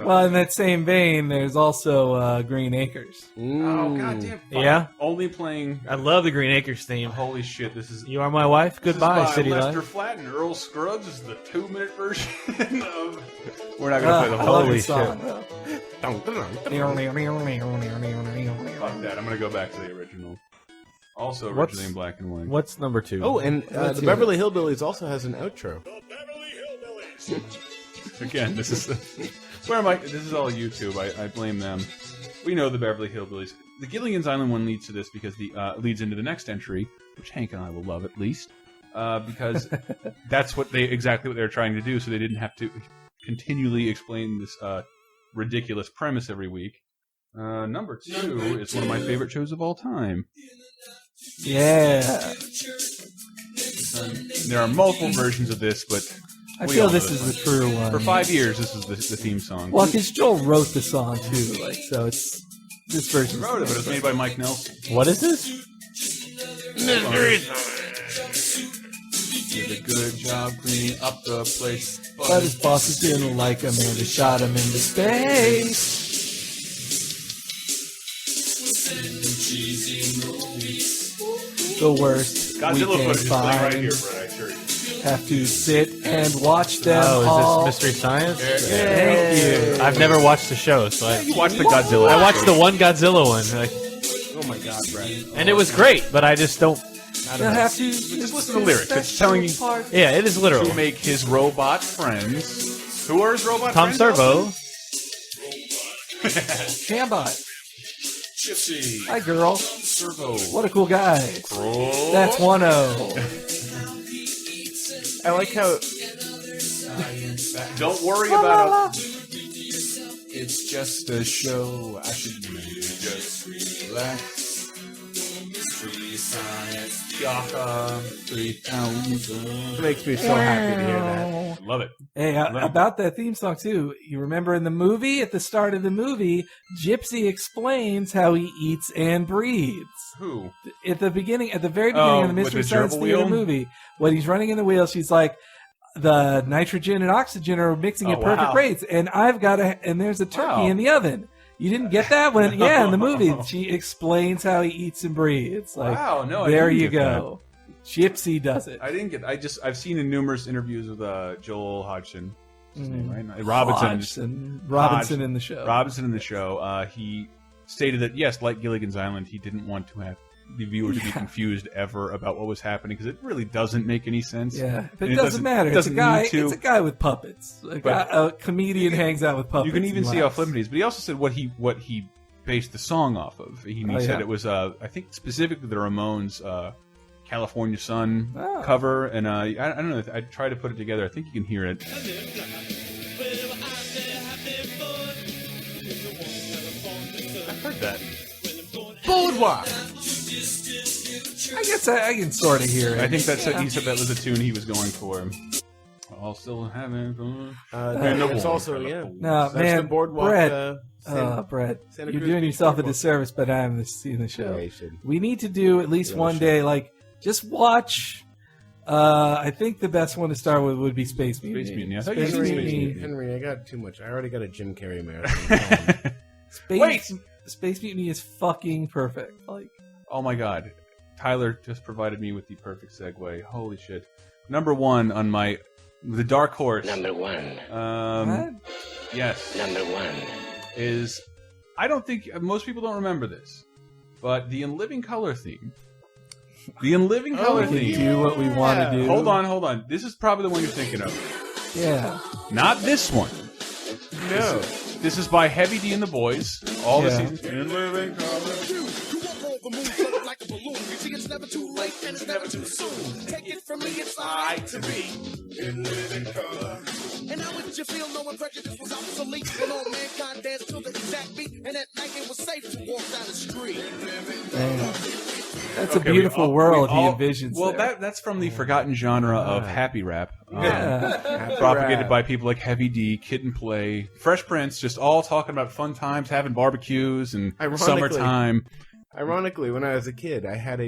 well, in that same vein, there's also Green Acres. Oh goddamn! yeah. Only playing. I love the Green Acres theme. Holy shit! This is. You Are My Wife. Goodbye, This is by City Lester Life. Flatt and Earl Scruggs. This is the 2-minute version of. We're not gonna play the I whole. love Holy the song. Fuck that! I'm gonna go back to the original. Also What's- originally in black and white. What's number 2? Oh, and the Beverly Hillbillies also has an outro. Again, this is where am I? This is all YouTube. I blame them. We know the Beverly Hillbillies. The Gilligan's Island one leads to this because the leads into the next entry, which Hank and I will love at least, because that's exactly what they were trying to do. So they didn't have to continually explain this ridiculous premise every week. Number 2 is one of my favorite shows of all time. Yeah. There are multiple versions of this, but I we feel all know this is the true one. For 5 years, this is the theme song. Well, because Joel wrote the song too, like so it's this version. He wrote it, but it was made by Mike Nelson. What is this? Did a good job cleaning up the place, But his bosses didn't like him and they shot him into space. The worst Godzilla we can footage is playing right find. here, Brett. I assure you. Have to sit and watch them Oh, all. is this Mystery Science? Thank you. I've never watched the show, so You watched the Godzilla. I watched the one Godzilla one, like, Oh my God, Brett. and it was great, but I just don't. I They'll don't know. have to Just listen to the lyrics. It's telling you Yeah, it is literal. to make his robot friends. Who are his robot Tom friends? Servo. Shambot. Gypsy. Hi, girl. Servo. What a cool guy. Bro. That's 1-0. I like how Don't worry about it's just a show. I should just relax. Free science. Yaka. 3000. it makes me so happy to hear that. Love it. Hey, about that theme song too. You remember in the movie, at the start of the movie, Gypsy explains how he eats and breathes. Who? At the beginning, at the very beginning of the with Mystery the Science gerbil Theater wheel? movie, when he's running in the wheel, she's like, the nitrogen and oxygen are mixing at perfect wow. rates, and and there's a turkey Wow. in the oven. You didn't get that when, in the movie, she explains how he eats and breathes. Like, Wow, no, I there didn't you get go. Gypsy does it. I didn't get. I've seen in numerous interviews with Joel Hodgson. What's his name, right? Robinson in the show. Robinson in the show. He stated that yes, like Gilligan's Island, he didn't want to have the viewer to be confused ever about what was happening because it really doesn't make any sense. Yeah, but And it doesn't matter. It doesn't it's a guy. need to. It's a guy with puppets. A comedian hangs out with puppets. You can even and see how laughs. flippant he is. But he also said what he based the song off of. He said it was I think specifically the Ramones California Sun cover, and I don't know. I tried to put it together. I think you can hear it. I've heard that. Boardwalk. I guess I can sort of hear it. I think he said that was the tune he was going for. I'll still have it. It's also No, that's man, the boardwalk. Brett, Brett, Santa you're Cruz doing Beach yourself a Boardwalk. disservice by not having seen the show. Yeah, you should. We need to do at least Yeah, one sure. day, like, just watch. I think the best one to start with would be Space Mutiny. Space Mutiny. I thought you said Space Mutiny. Henry, I got too much. I already got a Jim Carrey marathon. Space Mutiny is fucking perfect. Like, Oh my god. Tyler just provided me with the perfect segue. Holy shit. Number one on the dark horse. Number one. Yes. Number one. Is, I don't think, most people don't remember this, but the In Living Color theme. The In Living Color we theme. can do what we want to do. Hold on. This is probably the one you're thinking of. Yeah. Not this one. No. This is by Heavy D and the Boys. All the seasons. In living color. The moon floated like a balloon. See, it's never too late and it's never too soon. Take it from me, it's alright to be in living color. And how would you feel knowing prejudice was obsolete and all mankind danced to the exact beat? And at night it was safe to walk down the street. That's a beautiful world he envisions. Well, there. that's from the forgotten genre of happy rap. Yeah. Propagated by people like Heavy D, Kid and Play, Fresh Prince, just all talking about fun times, having barbecues and summertime. Ironically, when I was a kid, I had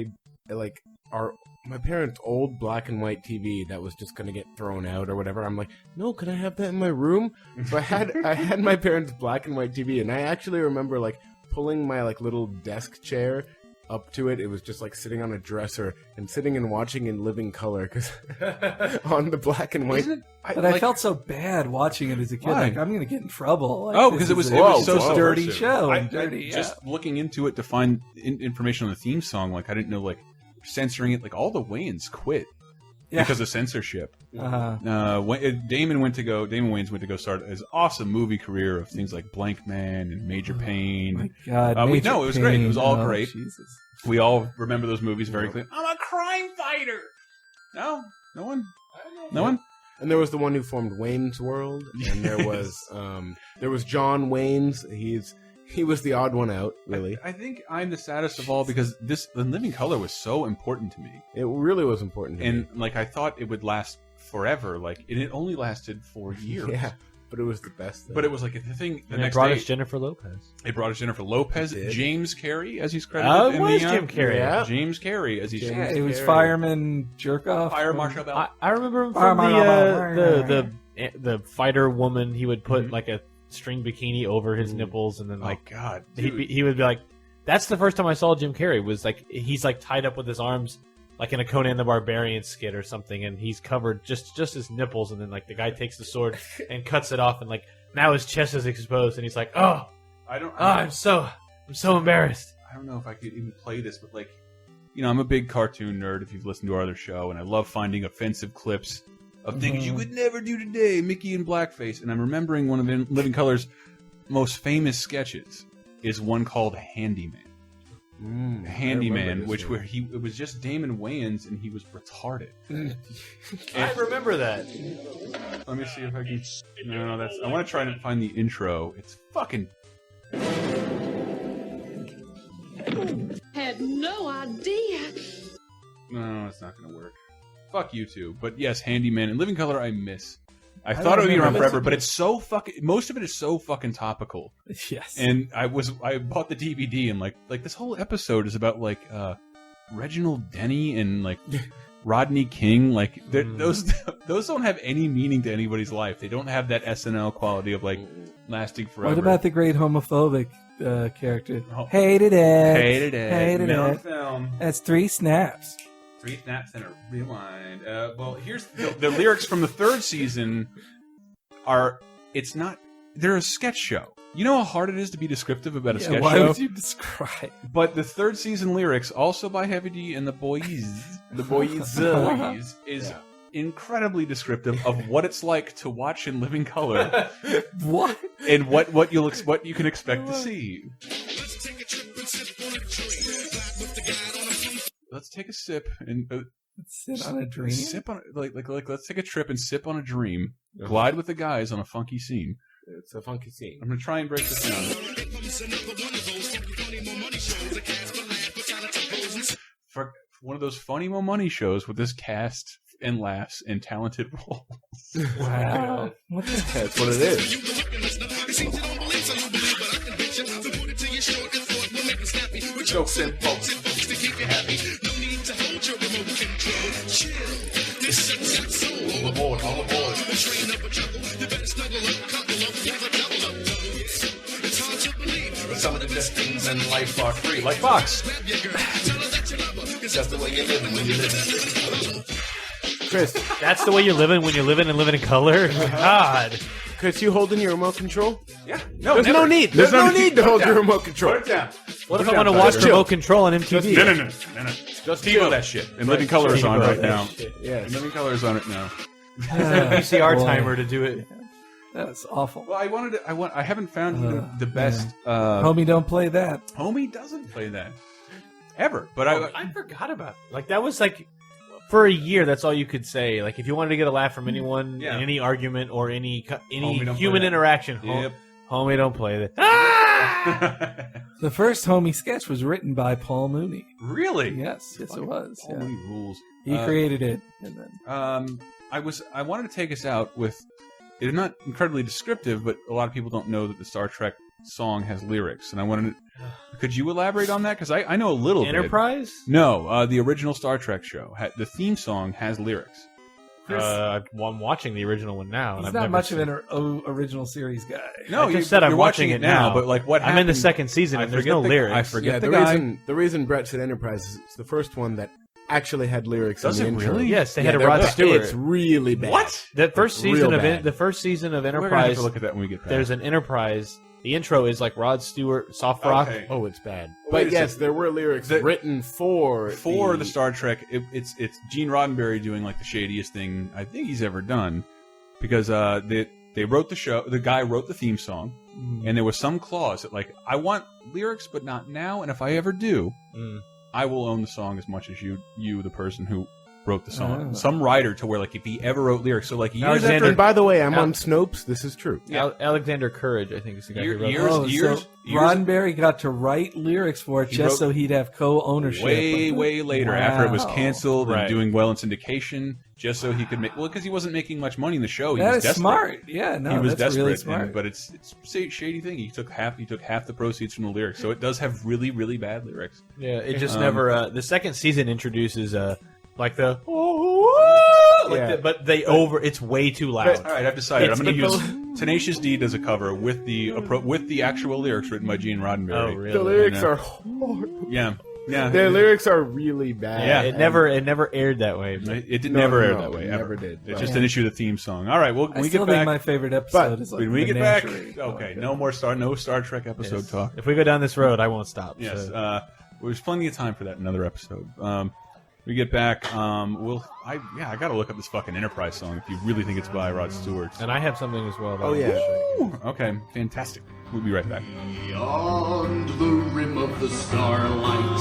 my parents' old black and white TV that was just gonna get thrown out or whatever. I'm like, no, can I have that in my room? So I had my parents' black and white TV, and I actually remember like pulling my like little desk chair up to it. It was just like sitting on a dresser and sitting and watching in living color because on the black and white. But I felt so bad watching it as a kid. Why? Like, I'm going to get in trouble. Like, Because it was so dirty show. Just looking into it to find information on the theme song, like I didn't know, like censoring it. Like all the Wayans quit because of censorship. Damon Wayans went to go start his awesome movie career of things like Blank Man and Major Pain. My God, it was great. It was all great. Jesus. We all remember those movies very clearly. I'm a crime fighter. No one. No one. And there was the one who formed Wayne's World, and there was John Wayne's. He was the odd one out, really. I think I'm the saddest of all because The Living Color was so important to me. It really was important to me. And like I thought it would last forever. Like it only lasted 4 years. Yeah, but it was the best thing. But it was like the thing. The next brought day, us Jennifer Lopez. It brought us Jennifer Lopez, James Carrey, as he's Oh, credited. it was Jim Carrey. Yeah. James Carrey, as he's. Yeah, it was Fireman Jerkoff. Fire Marshal Bell. I remember him from the fighter woman. He would put like a string bikini over his nipples, and then like God, he would be like. That's the first time I saw Jim Carrey. Was like he's like tied up with his arms. Like in a Conan the Barbarian skit or something, and he's covered just his nipples, and then like the guy takes the sword and cuts it off, and like now his chest is exposed, and he's like, I'm so embarrassed. I don't know if I could even play this, but like, I'm a big cartoon nerd. If you've listened to our other show, and I love finding offensive clips of things you would never do today, Mickey in blackface. And I'm remembering one of Living Color's most famous sketches is one called Handyman. Handyman, it was just Damon Wayans and he was retarded. I remember that. Let me see if I can. No, I want to try to find the intro. It's fucking. Had no idea. No, it's not going to work. Fuck you two. But yes, Handyman and Living Color I miss. I thought it would be around forever, but it's so fucking. Most of it is so fucking topical. Yes. And I bought the DVD and like this whole episode is about like Reginald Denny and like Rodney King. Like those don't have any meaning to anybody's life. They don't have that SNL quality of like lasting forever. What about the great homophobic character? Hated it. Hated it. Hated it. Film. That's 3 snaps. 3 snaps and a rewind. Well, here's the lyrics from the 3rd season they're a sketch show. You know how hard it is to be descriptive about a sketch show? Why would you describe? But the 3rd season lyrics, also by Heavy D and the Boys, is incredibly descriptive of what it's like to watch in living color. What? And what you can expect to see. Let's take a sip and sit on a dream. Sip on let's take a trip and sip on a dream. Glide with the guys on a funky scene. It's a funky scene. I'm gonna try and break this down. For one of those funny Mo Money shows with this cast and laughs and talented roles. Wow. What the heck? That's what it is. So simple. All aboard, all aboard. Some of the best things in life are free. Like Fox. That's the way you're living when you're living. Chris, That's the way you're living when you're living and living in color? God. Chris, you holding your remote control? Yeah. No, There's never. no need. There's no need to hold your remote control. Put it down. What if Put I it want to down. watch Just chill. remote control on MTV? No. Just TiVo chill. that shit. And Living Color is on TiVo right that now. shit. Yes. And Living Color is on it now. VCR Boy. timer to do it. That's awful. Well, I haven't found even the best. Homie, don't play that. Homie doesn't play that ever. But I forgot about it. Like, that was like, for a year, that's all you could say. Like, if you wanted to get a laugh from anyone in any argument or any Homie, don't human play that. interaction, Yep. homie, don't play that. The first Homie sketch was written by Paul Mooney. Really? Yes, it was. Paul Mooney rules. He created it, and then I wanted to take us out with. It's not incredibly descriptive, but a lot of people don't know that the Star Trek song has lyrics, and I wanted to. Could you elaborate on that? Because I know a little bit. Enterprise? No, the original Star Trek show. The theme song has lyrics. Well, I'm watching the original one now. And he's I've not never much seen... of an original series guy. No, I just said I'm you're watching it now, but like what happened? I'm in the second season, and there's no lyrics. I forget Yeah, the guy. the reason Brett said Enterprise is it's the first one that actually had lyrics Does in the it intro. really? Yes, they had a Rod they're- Stewart. It's really bad. What? The first It's season real of bad. the first season of We're gonna have Enterprise. to look at that when we get back. There's an Enterprise. The intro is like Rod Stewart, soft rock. Okay. Oh, it's bad. Wait But a yes, second. there were lyrics The- written for the Star Trek. It's Gene Roddenberry doing like the shadiest thing I think he's ever done, because they wrote the show. The guy wrote the theme song, and there was some clause that like I want lyrics, but not now. And if I ever do, I will own the song as much as you, the person who wrote the song. Oh. Some writer to where like if he ever wrote lyrics, so like years Alexander- And by the way, I'm on Snopes. This is true. Yeah. Alexander Courage, I think, is the guy who wrote it. years- So Roddenberry got to write lyrics for it He just wrote- so he'd have co-ownership. way later, after it was Wow. canceled Right. and doing well in syndication, just so he could make because he wasn't making much money in the show. He That was is desperate. smart. Yeah, no, he was that's desperate, really smart. but it's a shady thing. He took half the proceeds from the lyrics, so it does have really bad lyrics. Yeah, it just never. The second season introduces like the. Yeah. But it's way too loud. All right, I've decided It's I'm going to the- use Tenacious D as a cover with the actual lyrics written by Gene Roddenberry. Oh, really? The lyrics And, are horrible. Yeah. Their lyrics are really bad. Yeah. It never aired that way. but- It did No, never air no, that way. it Ever. never did. It's just an issue of the theme song. All right, well, when I we still get think back, my favorite episode But is like when we get back, Menagerie. okay, Oh, no more Star Trek episode talk. If we go down this road, I won't stop. Yes, so. there's plenty of time for that in another episode. We get back, I gotta look up this fucking Enterprise song if you really think it's by Rod Stewart. And I have something as well. that Oh, I'll yeah. show you. Okay, fantastic. We'll be right back. Beyond the rim of the starlight,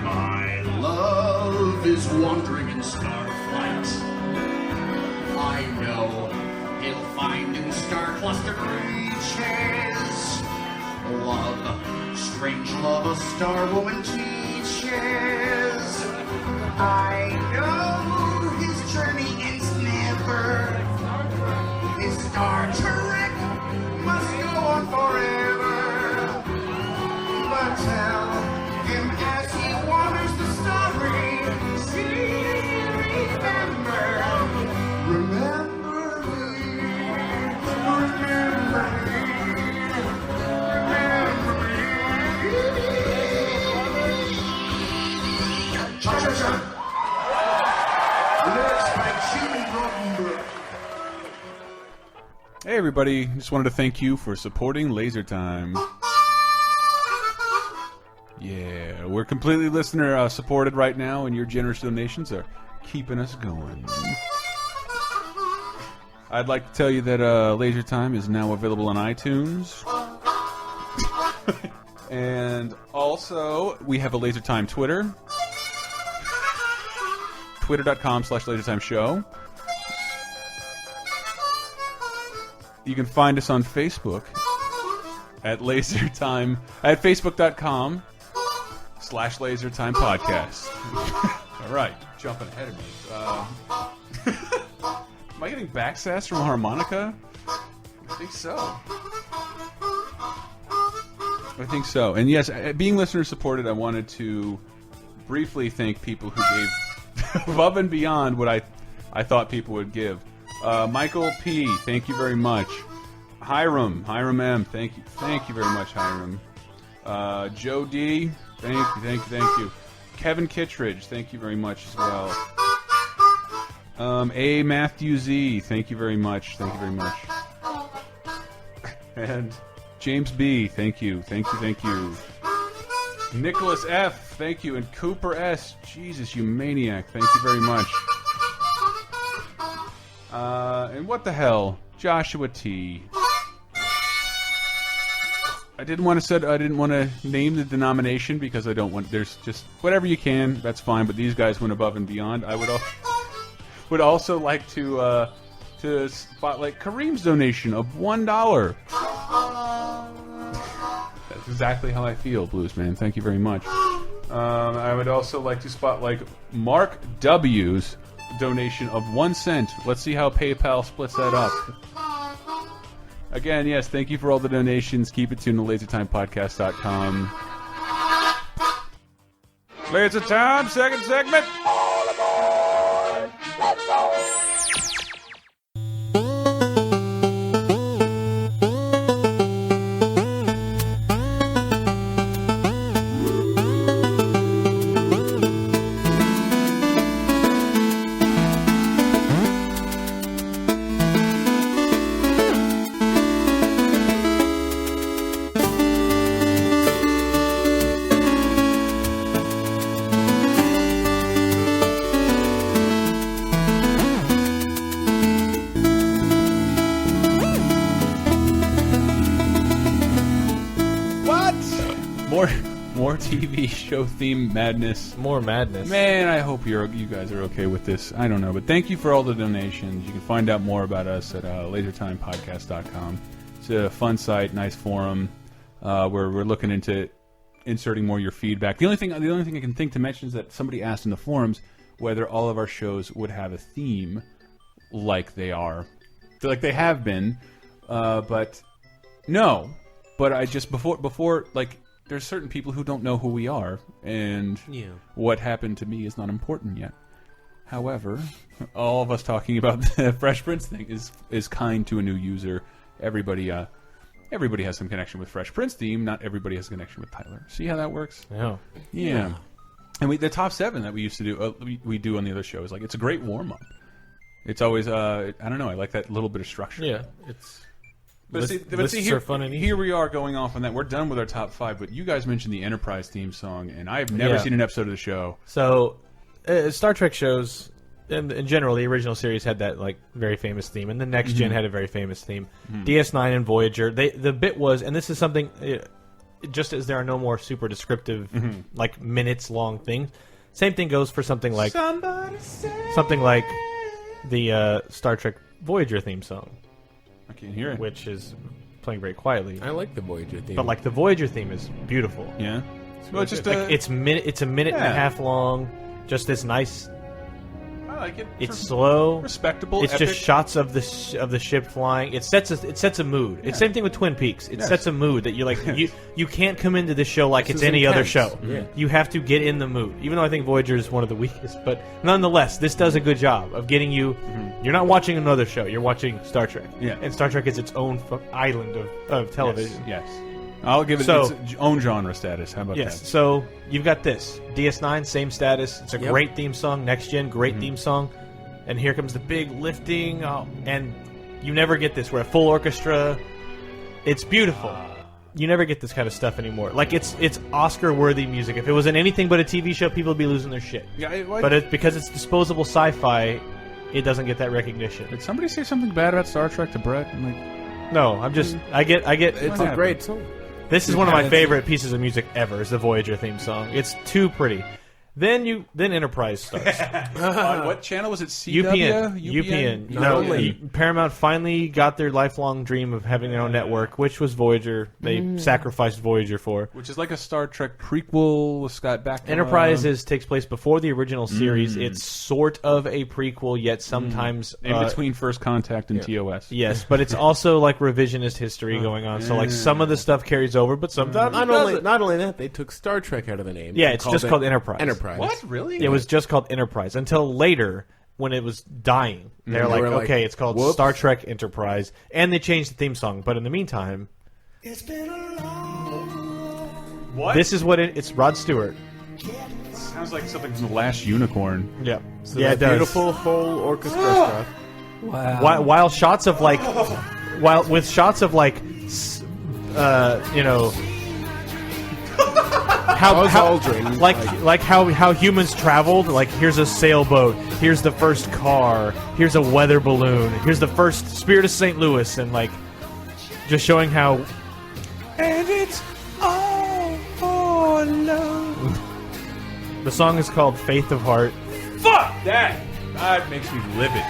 my love is wandering in starflight. I know he'll find in star-clustered reaches love, strange love a star woman teaches. I know his journey ends never. His Star Trek must go on forever. But tell him as he wanders the starry sea, remember me, remember me. Cha-cha-cha. Lyrics by Gene Roddenberry. Hey everybody, just wanted to thank you for supporting Laser Time. Yeah, we're completely listener supported right now, and your generous donations are keeping us going. I'd like to tell you that Laser Time is now available on iTunes. And also, we have a Laser Time Twitter. Twitter.com/LaserTimeShow. You can find us on Facebook at Facebook.com/LaserTime Podcast. All right, jumping ahead of me. Am I getting backsass from a harmonica? I think so. I think so. And yes, being listener supported, I wanted to briefly thank people who gave above and beyond what I thought people would give. Michael P, thank you very much. Hiram M, thank you very much, Hiram. Joe D, thank you. Kevin Kittredge, thank you very much as well. A Matthew Z, thank you very much. And James B, thank you. Nicholas F, thank you. And Cooper S, Jesus, you maniac, thank you very much. And what the hell, Joshua T. I didn't want to name the denomination because I don't want. There's just whatever you can. That's fine. But these guys went above and beyond. I would also like to spotlight Kareem's donation of $1. That's exactly how I feel, Blues Man. Thank you very much. I would also like to spotlight Mark W's donation of 1 cent. Let's see how PayPal splits that up. Again, yes, thank you for all the donations. Keep it tuned to LaserTimePodcast.com. Laser Time, second segment. All aboard. Let's go. More TV show theme madness. More madness. Man, I hope you guys are okay with this. I don't know, but thank you for all the donations. You can find out more about us at LaserTimePodcast.com. It's a fun site, nice forum, where we're looking into inserting more of your feedback. The only thing I can think to mention is that somebody asked in the forums whether all of our shows would have a theme like they like they have been, but no. But I just before like. There's certain people who don't know who we are, and what happened to me is not important yet. However, all of us talking about the Fresh Prince thing is kind to a new user. Everybody has some connection with Fresh Prince theme. Not everybody has a connection with Tyler. See how that works? Yeah. And the top 7 that we used to do, we do on the other shows. Like, it's a great warm up. It's always I don't know. I like that little bit of structure. Yeah, it's. But see, here we are going off on that. We're done with our top 5, but you guys mentioned the Enterprise theme song, and I've never seen an episode of the show. So, Star Trek shows, in general, the original series had that like very famous theme, and the Next Gen had a very famous theme. DS9 and Voyager, the bit was, and this is something, just as there are no more super descriptive, like minutes long things, same thing goes for something like the Star Trek Voyager theme song. I can't hear it. Which is playing very quietly. I like the Voyager theme. But like the Voyager theme is beautiful. Yeah. Well, it's just it's a minute and a half long. Just this nice. I like it. It's slow, respectable. It's epic. just shots of the ship flying. It sets a mood. It's same thing with Twin Peaks. It sets a mood that you like. You can't come into this show like it's any other show. Yeah. You have to get in the mood. Even though I think Voyager is one of the weakest, but nonetheless, this does a good job of getting you. You're not watching another show. You're watching Star Trek. Yeah. And Star Trek is its own island of television. Yes. I'll give it its own genre status. How about that? Yes. So you've got this DS9, same status. It's a great theme song. Next Gen, great theme song. And here comes the big lifting, and you never get this. We're a full orchestra. It's beautiful. You never get this kind of stuff anymore. Like it's Oscar-worthy music. If it was in anything but a TV show, people would be losing their shit. Yeah, but because it's disposable sci-fi, it doesn't get that recognition. Did somebody say something bad about Star Trek to Brett? I'm like, no, I'm just I get. It's a great song. This is one of my favorite pieces of music ever. Is the Voyager theme song? It's too pretty. Then Enterprise starts. On what channel was it? CW? UPN. Not only- Paramount finally got their lifelong dream of having their own network, which was Voyager. They sacrificed Voyager for. Which is like a Star Trek prequel with Scott Bakula. Enterprise takes place before the original series. It's sort of a prequel, yet sometimes in between First Contact and TOS. Yes, but it's also like revisionist history going on. So like some of the stuff carries over, but sometimes it doesn't. Not only that, they took Star Trek out of the name. Yeah, it's just called Enterprise. What? Really? It was just called Enterprise until later when it was dying. They're like, okay, it's called Star Trek Enterprise, and they changed the theme song. But in the meantime, it's been a long... What? This is what it's Rod Stewart. Sounds like something from The Last Unicorn. Yeah. So yeah, that beautiful whole orchestra stuff. Wow. While shots of like, with shots of like, you know. How how humans traveled. Like, here's a sailboat, here's the first car, here's a weather balloon, here's the first Spirit of St. Louis, and like just showing how. And it's all for love. The song is called "Faith of Heart." Fuck that! That makes me livid.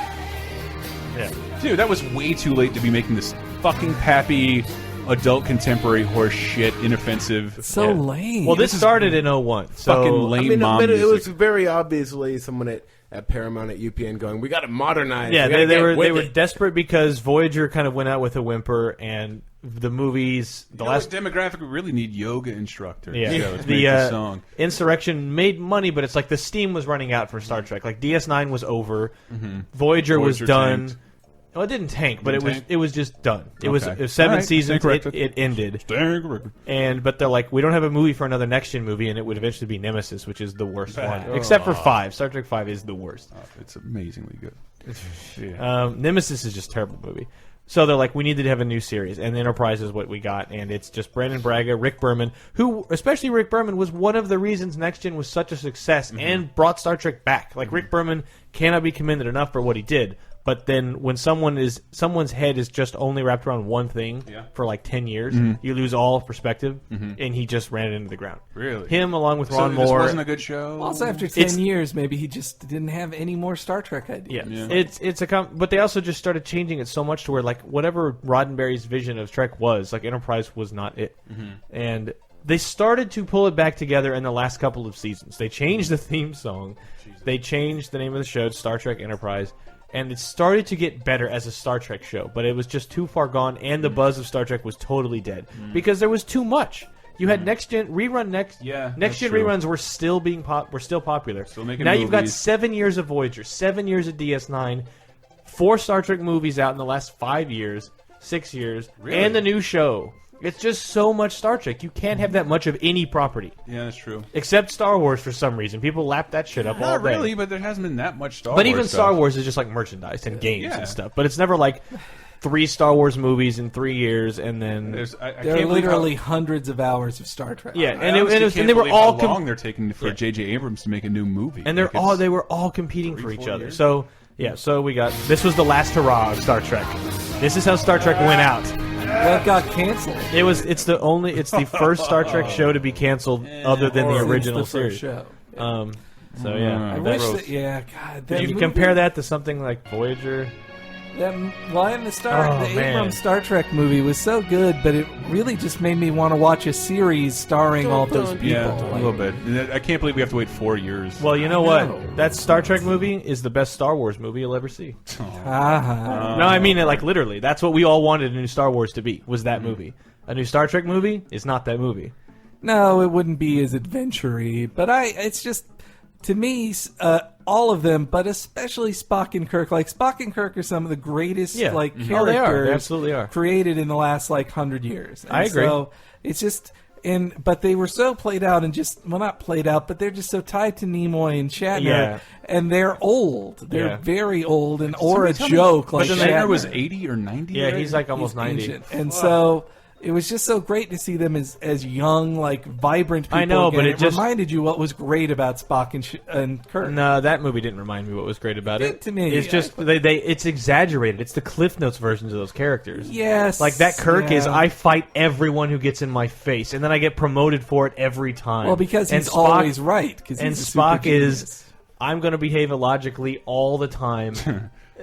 Yeah, dude, that was way too late to be making this fucking pappy adult contemporary horse shit, inoffensive. So lame. Well, this started in 01. So fucking lame mom but it music. was very obviously someone at Paramount at UPN going, we got to modernize. Yeah, they were it. desperate because Voyager kind of went out with a whimper, and the movies, the last demographic, we really need yoga instructors. Yeah, to make the song. Insurrection made money, but it's like the steam was running out for Star Trek. Like DS9 was over, Voyager was done. Tanked. Well, it didn't tank, but Didn't it was just done. It Okay. was 7 All right. seasons. Stand It ended. Stand corrected. But they're like, we don't have a movie for another next gen movie, and it would eventually be Nemesis, which is the worst one, except for 5. Star Trek 5 is the worst. It's amazingly good. Nemesis is just a terrible movie. So they're like, we needed to have a new series, and Enterprise is what we got, and it's just Brandon Braga, Rick Berman, who, especially Rick Berman, was one of the reasons Next Gen was such a success and brought Star Trek back. Like, Rick Berman cannot be commended enough for what he did. But then when someone's head is just only wrapped around one thing for like 10 years, you lose all perspective, and he just ran it into the ground. Really? Him along with Ron Moore. This Moore. wasn't a good show. Also, after 10 years, maybe he just didn't have any more Star Trek ideas. Yeah. But they also just started changing it so much to where like whatever Roddenberry's vision of Trek was, like Enterprise was not it, and they started to pull it back together in the last couple of seasons. They changed the theme song, they changed the name of the show to Star Trek Enterprise. And it started to get better as a Star Trek show, but it was just too far gone, and the buzz of Star Trek was totally dead because there was too much. You had next gen next gen reruns were still popular. Still making now movies. you've got 7 years of Voyager, 7 years of DS9, 4 Star Trek movies out in the last 5 years, 6 years, and the new show. It's just so much Star Trek. You can't have that much of any property. Yeah, that's true. Except Star Wars for some reason. People lap that shit up all day. Not really, but there hasn't been that much Star Wars. But even stuff. Star Wars is just like merchandise and games and stuff. But it's never like 3 Star Wars movies in 3 years, and then there are literally hundreds of hours of Star Trek. Yeah, and they were all how long they're taking for J.J. Abrams to make a new movie, and they were all competing for each other. So so we got this was the last hurrah of Star Trek. This is how Star Trek went out. That got canceled. It's the first Star Trek show to be canceled other than the original series. Show. So yeah, I wish that, God, you compare that to something like Voyager. The Abrams Star Trek movie was so good, but it really just made me want to watch a series starring all those people. Yeah, a little bit. And I can't believe we have to wait 4 years. Well, you know what? That Star Trek movie is the best Star Wars movie you'll ever see. No, I mean it like literally. That's what we all wanted a new Star Wars to be, was that movie. A new Star Trek movie is not that movie. No, it wouldn't be as adventure-y, but it's just, to me, all of them, but especially Spock and Kirk. Like, Spock and Kirk are some of the greatest characters they are. They absolutely are. created in the last 100 years. And I agree. So it's just, but they were so played out and just, well, not played out, but they're just so tied to Nimoy and Shatner, and they're old. They're very old, or a joke like Shatner was 80 or 90. Yeah, he's like almost 90. Ancient. And so it was just so great to see them as young, like vibrant people. I know, again. but it just reminded you what was great about Spock and Kirk. No, that movie didn't remind me what was great about it. To me, it's just it's exaggerated. It's the Cliff Notes versions of those characters. Yes, like that Kirk is. yeah. I fight everyone who gets in my face, and then I get promoted for it every time. Well, because and he's always right. And Spock is, I'm going to behave illogically all the time.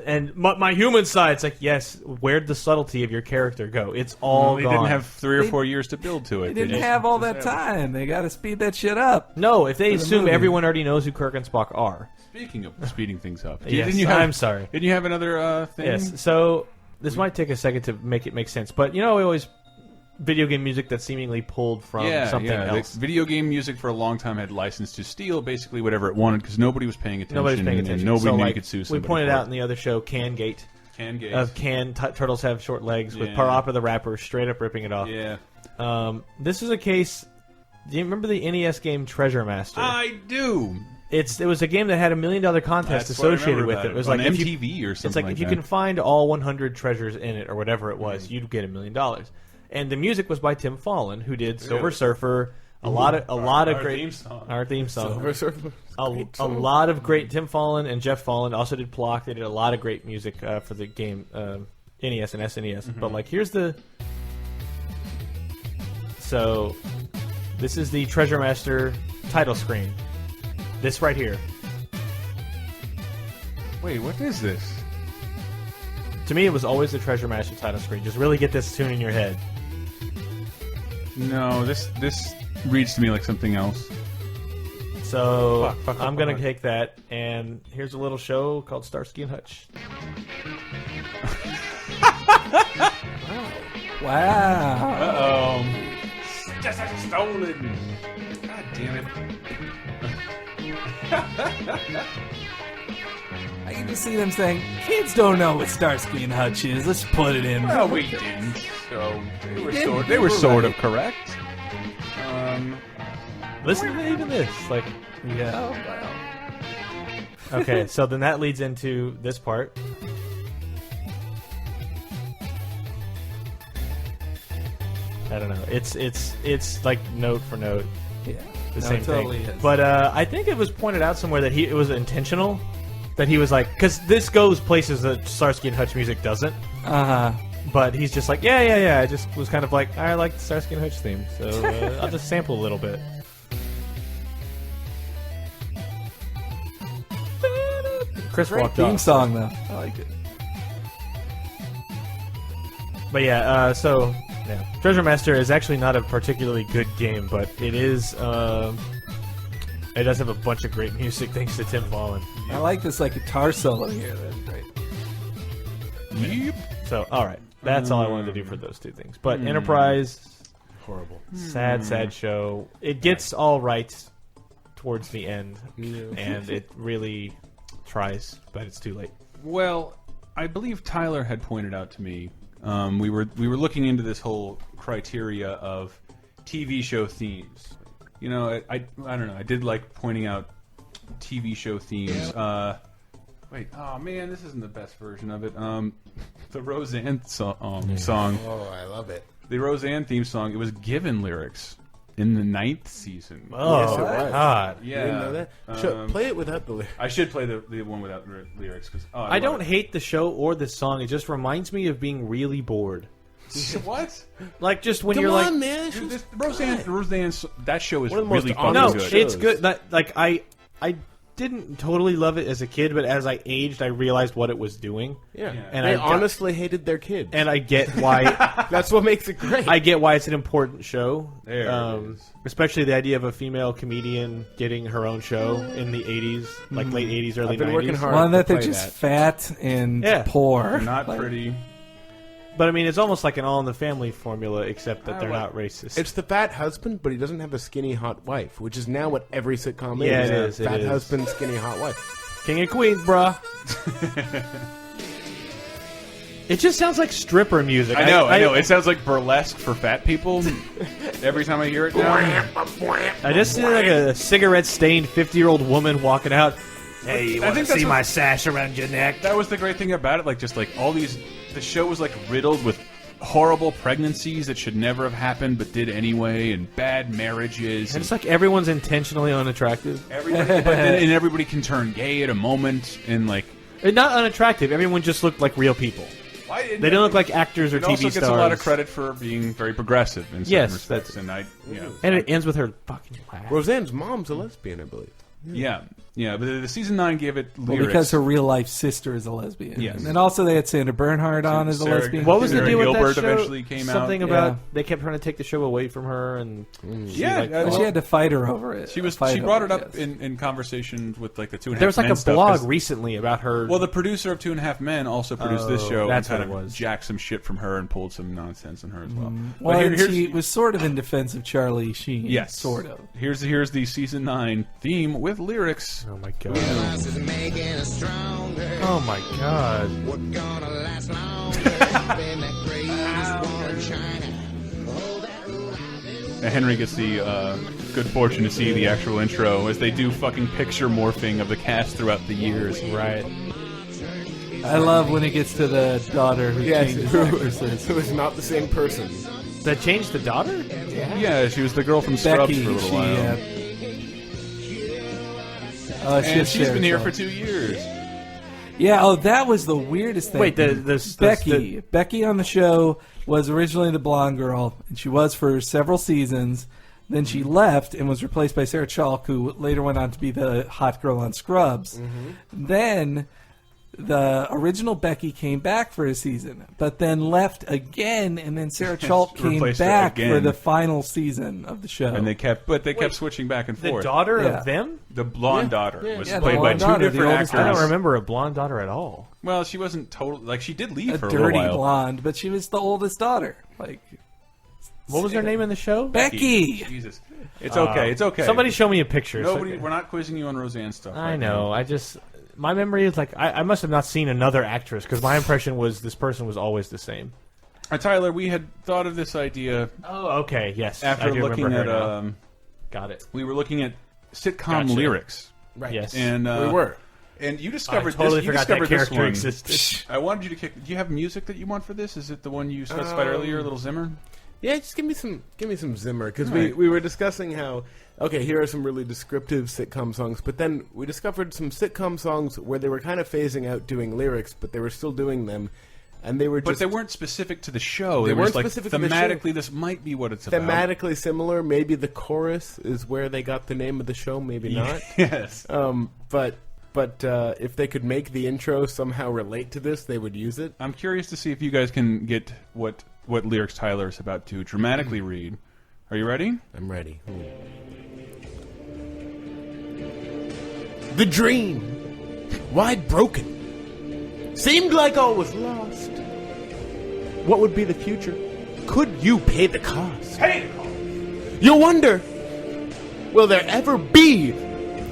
And my human side, it's like, yes, where'd the subtlety of your character go? It's all They gone. didn't have 3 or 4 years to build to it. They didn't have all that time. They got to speed that shit up. No, if they For the assume movie. everyone already knows who Kirk and Spock are. Speaking of speeding things up, Yes, didn't you have, I'm sorry. Didn't you have another thing? Yes, so this might take a second to make it make sense, but we always video game music that's seemingly pulled from something else. The video game music for a long time had license to steal basically whatever it wanted because nobody was paying attention. Nobody's paying attention. And nobody so, knew like, you could sue we somebody. pointed for out it. in the other show, Cangate. Cangate. Turtles have short legs with Yeah. Parappa the Rapper straight up ripping it off. Yeah. This is a case. Do you remember the NES game Treasure Master? I do. It was a game that had $1 million contest That's what I associated remember with about it. it. It was On like if MTV you, or It's something like if like you that. can find all 100 treasures in it or whatever it was, you'd get $1 million. And the music was by Tim Fallon, who did Silver Surfer. A lot of great theme song. Our theme song. Silver Surfer. A lot of great. Tim Fallon and Jeff Fallon also did Plock. They did a lot of great music for the game NES and SNES. But like, here's the. So, this is the Treasure Master title screen. This right here. Wait, what is this? To me, it was always the Treasure Master title screen. Just really get this tune in your head. No, this reads to me like something else. So I'm gonna take that, and here's a little show called Starsky and Hutch. Wow. Just stolen. God damn it. I can just see them saying, "Kids don't know what Starsky and Hutch is. Let's put it in." Well, we didn't. So didn't. they were sort of correct. Listen to even this, like, Yeah. okay. So then that leads into this part. I don't know. It's like note for note. Yeah. The No, same it totally thing. is. But I think it was pointed out somewhere that it was intentional. That he was like, because this goes places that Starsky and Hutch music doesn't. But he's just like, yeah. I just was kind of like, I like the Starsky and Hutch theme, so I'll just sample a little bit. Chris Great walked theme off. song though. I like it. But yeah, so yeah, Treasure Master is actually not a particularly good game, but it is. It does have a bunch of great music thanks to Tim Fallon. I like this like guitar solo here. That's great. Yep. So all right, that's all I wanted to do for those two things. But Enterprise, Horrible. sad show. It gets all right towards the end, and it really tries, but it's too late. Well, I believe Tyler had pointed out to me. We were looking into this whole criteria of TV show themes. You know, I don't know. I did like pointing out TV show themes. Wait, oh man, this isn't the best version of it. The Roseanne song. Oh, I love it. The Roseanne theme song. It was given lyrics in the 9th season. Oh, Yes, it was. God. Yeah. You didn't know that? Play it without the lyrics. I should play the one without lyrics because I don't hate the show or the song. It just reminds me of being really bored. What? Like just when Come you're on, like, man. Dude, Roseanne, that show is One of the most really fucking no, honest good. it's good. Like I didn't totally love it as a kid, but as I aged, I realized what it was doing. Yeah. And they I got- honestly hated their kids. And I get why. That's what makes it great. I get why it's an important show. There it is. Especially the idea of a female comedian getting her own show in the 80s, like late 80s, early I've been 90s. working hard. One that to they're play just that. fat and Yeah. poor. Not Like, pretty. But I mean, it's almost like an All in the Family formula, except that they're not racist. It's the fat husband, but he doesn't have a skinny hot wife, which is now what every sitcom Yeah, is. it is, it Fat is. husband, skinny hot wife. King and Queen, bruh. It just sounds like stripper music. I know. It sounds like burlesque for fat people. Every time I hear it now. I just see like a cigarette-stained 50-year-old woman walking out. Hey, you I want to think that's see what- my sash around your neck? That was the great thing about it. Like, just like all these, the show was like riddled with horrible pregnancies that should never have happened but did anyway, and bad marriages. And it's like everyone's intentionally unattractive. And everybody can turn gay at a moment, and like not unattractive. Everyone just looked like real people. They don't look like actors or it TV also gets stars. a lot of credit for being very progressive in certain respects, and and it ends with her fucking laugh. Roseanne's mom's a lesbian, I believe. Yeah, but the season 9 gave it lyrics. Well, because her real life sister is a lesbian. Yes. And also they had Sandra Bernhard on as a lesbian. What was the deal with Gilbert that show? eventually came Something out. about they kept trying to take the show away from her, and she had to fight her over it. She brought it up in conversations with like the 2.5 Men. There was like a stuff, blog recently about her. Well, the producer of 2.5 Men also produced this show. That's and what kind it of was. jacked some shit from her and pulled some nonsense on her as well. Well, But and she was sort of in defense of Charlie Sheen. Yes, sort of. Here's the season 9 theme with lyrics. Oh my god. Oh my god. And Henry gets the good fortune to see the actual intro as they do fucking picture morphing of the cast throughout the years. Right. I love when it gets to the daughter who changes actresses. Who is not the same person. That changed the daughter? Yeah, she was the girl from Scrubs Becky, for a little while. And she's been here for 2 years. Yeah, that was the weirdest thing. Wait, Becky on the show was originally the blonde girl, and she was for several seasons. Then she left and was replaced by Sarah Chalk, who later went on to be the hot girl on Scrubs. Then the original Becky came back for a season, but then left again, and then Sarah Chalk came Replaced her back again. for the final season of the show. And they kept switching back and forth. The daughter of them? The blonde daughter was Yeah, played by the two blonde daughter, different the oldest actors. I don't remember a blonde daughter at all. Well, she wasn't total. Like she did leave A for a little dirty while. blonde, but she was the oldest daughter. Like, What was her name in the show? Becky. Jesus, it's okay. It's okay. Somebody show me a picture. Nobody. We're not quizzing you on Roseanne stuff. I right know. now. My memory is like I must have not seen another actress because my impression was this person was always the same. Tyler, we had thought of this idea. Oh, okay. Yes. After I do looking remember at, her now. Got it. we were looking at sitcom Gotcha. lyrics. Right. Yes. And We were. And you discovered I totally this. You forgot that discovered this character one. existed. I wanted you to kick. Do you have music that you want for this? Is it the one you specified earlier, a little Zimmer? Yeah, just give me some Zimmer, because All right. we were discussing how, okay, here are some really descriptive sitcom songs, but then we discovered some sitcom songs where they were kind of phasing out doing lyrics, but they were still doing them, and they were But just... they weren't specific to the show. They They were weren't just like specific to the show. thematically, this might be what it's about. thematically similar. Maybe the chorus is where they got the name of the show, maybe not. Yes. But if they could make the intro somehow relate to this, they would use it. I'm curious to see if you guys can get what lyrics Tyler is about to dramatically read. Are you ready? I'm ready. The dream, wide broken, seemed like all was lost. What would be the future? Could you pay the cost? Hey! You wonder, will there ever be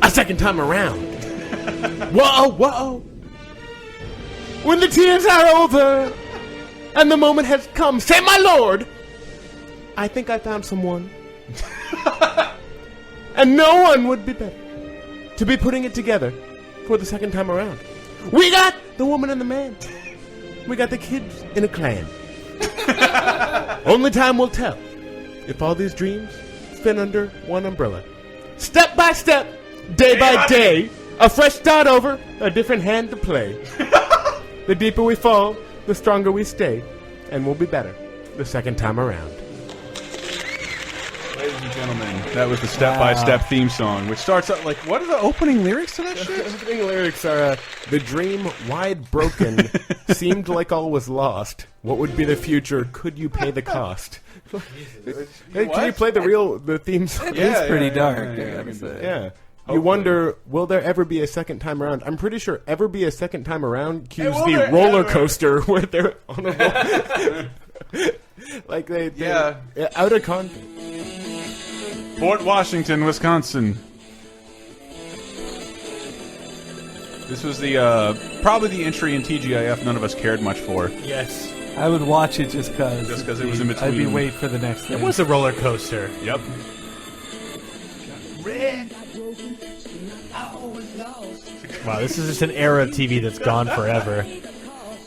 a second time around? Whoa, whoa. When the tears are over and the moment has come, say, my lord, I think I found someone. And no one would be better to be putting it together for the second time around. We got the woman and the man. We got the kids in a clan. Only time will tell if all these dreams fit under one umbrella. Step by step, day by day, a fresh start over, a different hand to play. The deeper we fall, the stronger we stay, and we'll be better the second time around. Ladies and gentlemen, that was the step-by-step theme song, which starts out like, what are the opening lyrics to that shit? The opening lyrics are, the dream wide broken, seemed like all was lost. What would be the future? Could you pay the cost? Hey, can you play the theme song? It is pretty dark, I gotta say. Yeah. You wonder, will there ever be a second time around? I'm pretty sure ever be a second time around cues the roller coaster where they're on a roller. Like they out of context. Fort Washington, Wisconsin. This was the probably the entry in TGIF none of us cared much for. Yes. I would watch it just because it was in between. I'd be waiting for the next thing. It was a roller coaster. Yep. Wow, this is just an era of TV that's gone forever.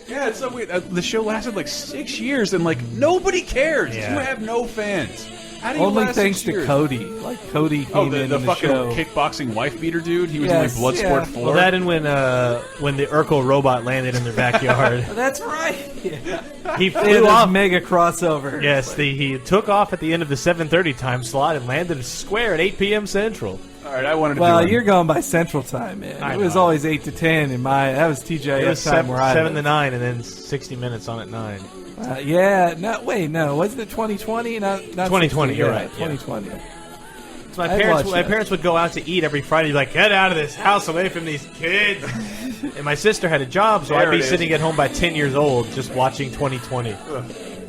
Yeah, it's so weird. The show lasted like 6 years, and like nobody cares. Yeah. You have no fans. How do you Only last thanks 6 to years? Cody. Like Cody came in the the fucking show. kickboxing wife beater dude. He was Yes, in like Bloodsport yeah. 4. Well, that and when the Urkel robot landed in their backyard. That's right. Yeah. He They had flew this off. mega crossover. Yes, he took off at the end of the 7:30 time slot and landed square at 8 p.m. Central. All right, I wanted to. Well, do you're going by Central Time, man. I It was know. always 8 to 10 in my. That was TGIF It was time where I 7 to lived. 9, and then 60 minutes on at 9. Yeah, no, wait, no, wasn't it 2020? Not 2020. 60, You're yeah, right. 2020. So I'd watch my that. parents would go out to eat every Friday, be like, "Get out of this house, away from these kids." And my sister had a job, so There I'd be it is. sitting at home by 10 years old, just watching 2020.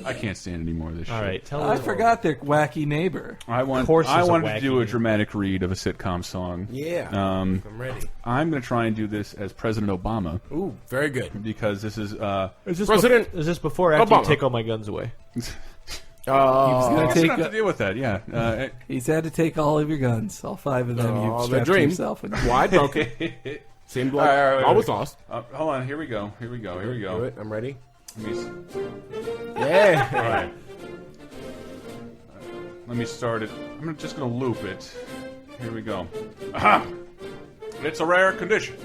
I can't stand any more of this. All shit. right, tell I us. forgot their wacky neighbor. I wanted Horse is a to wacky do a name. dramatic read of a sitcom song. Yeah. I'm ready. I'm going to try and do this as President Obama. Ooh, very good. Because this is. Is this President is this before or after you Obama. take all my guns away? He was gonna I take. have to deal with that. Yeah. He's had to take all of your guns, all 5 of them. Oh, You've the strapped to dream. yourself with. Wide broken. Seemed like All right, I was lost. Hold on. Here we go. Here we go. Here we Do go. it. I'm ready. Let me, Yeah. all right. Let me start it. I'm just going to loop it. Here we go. Aha! It's a rare condition.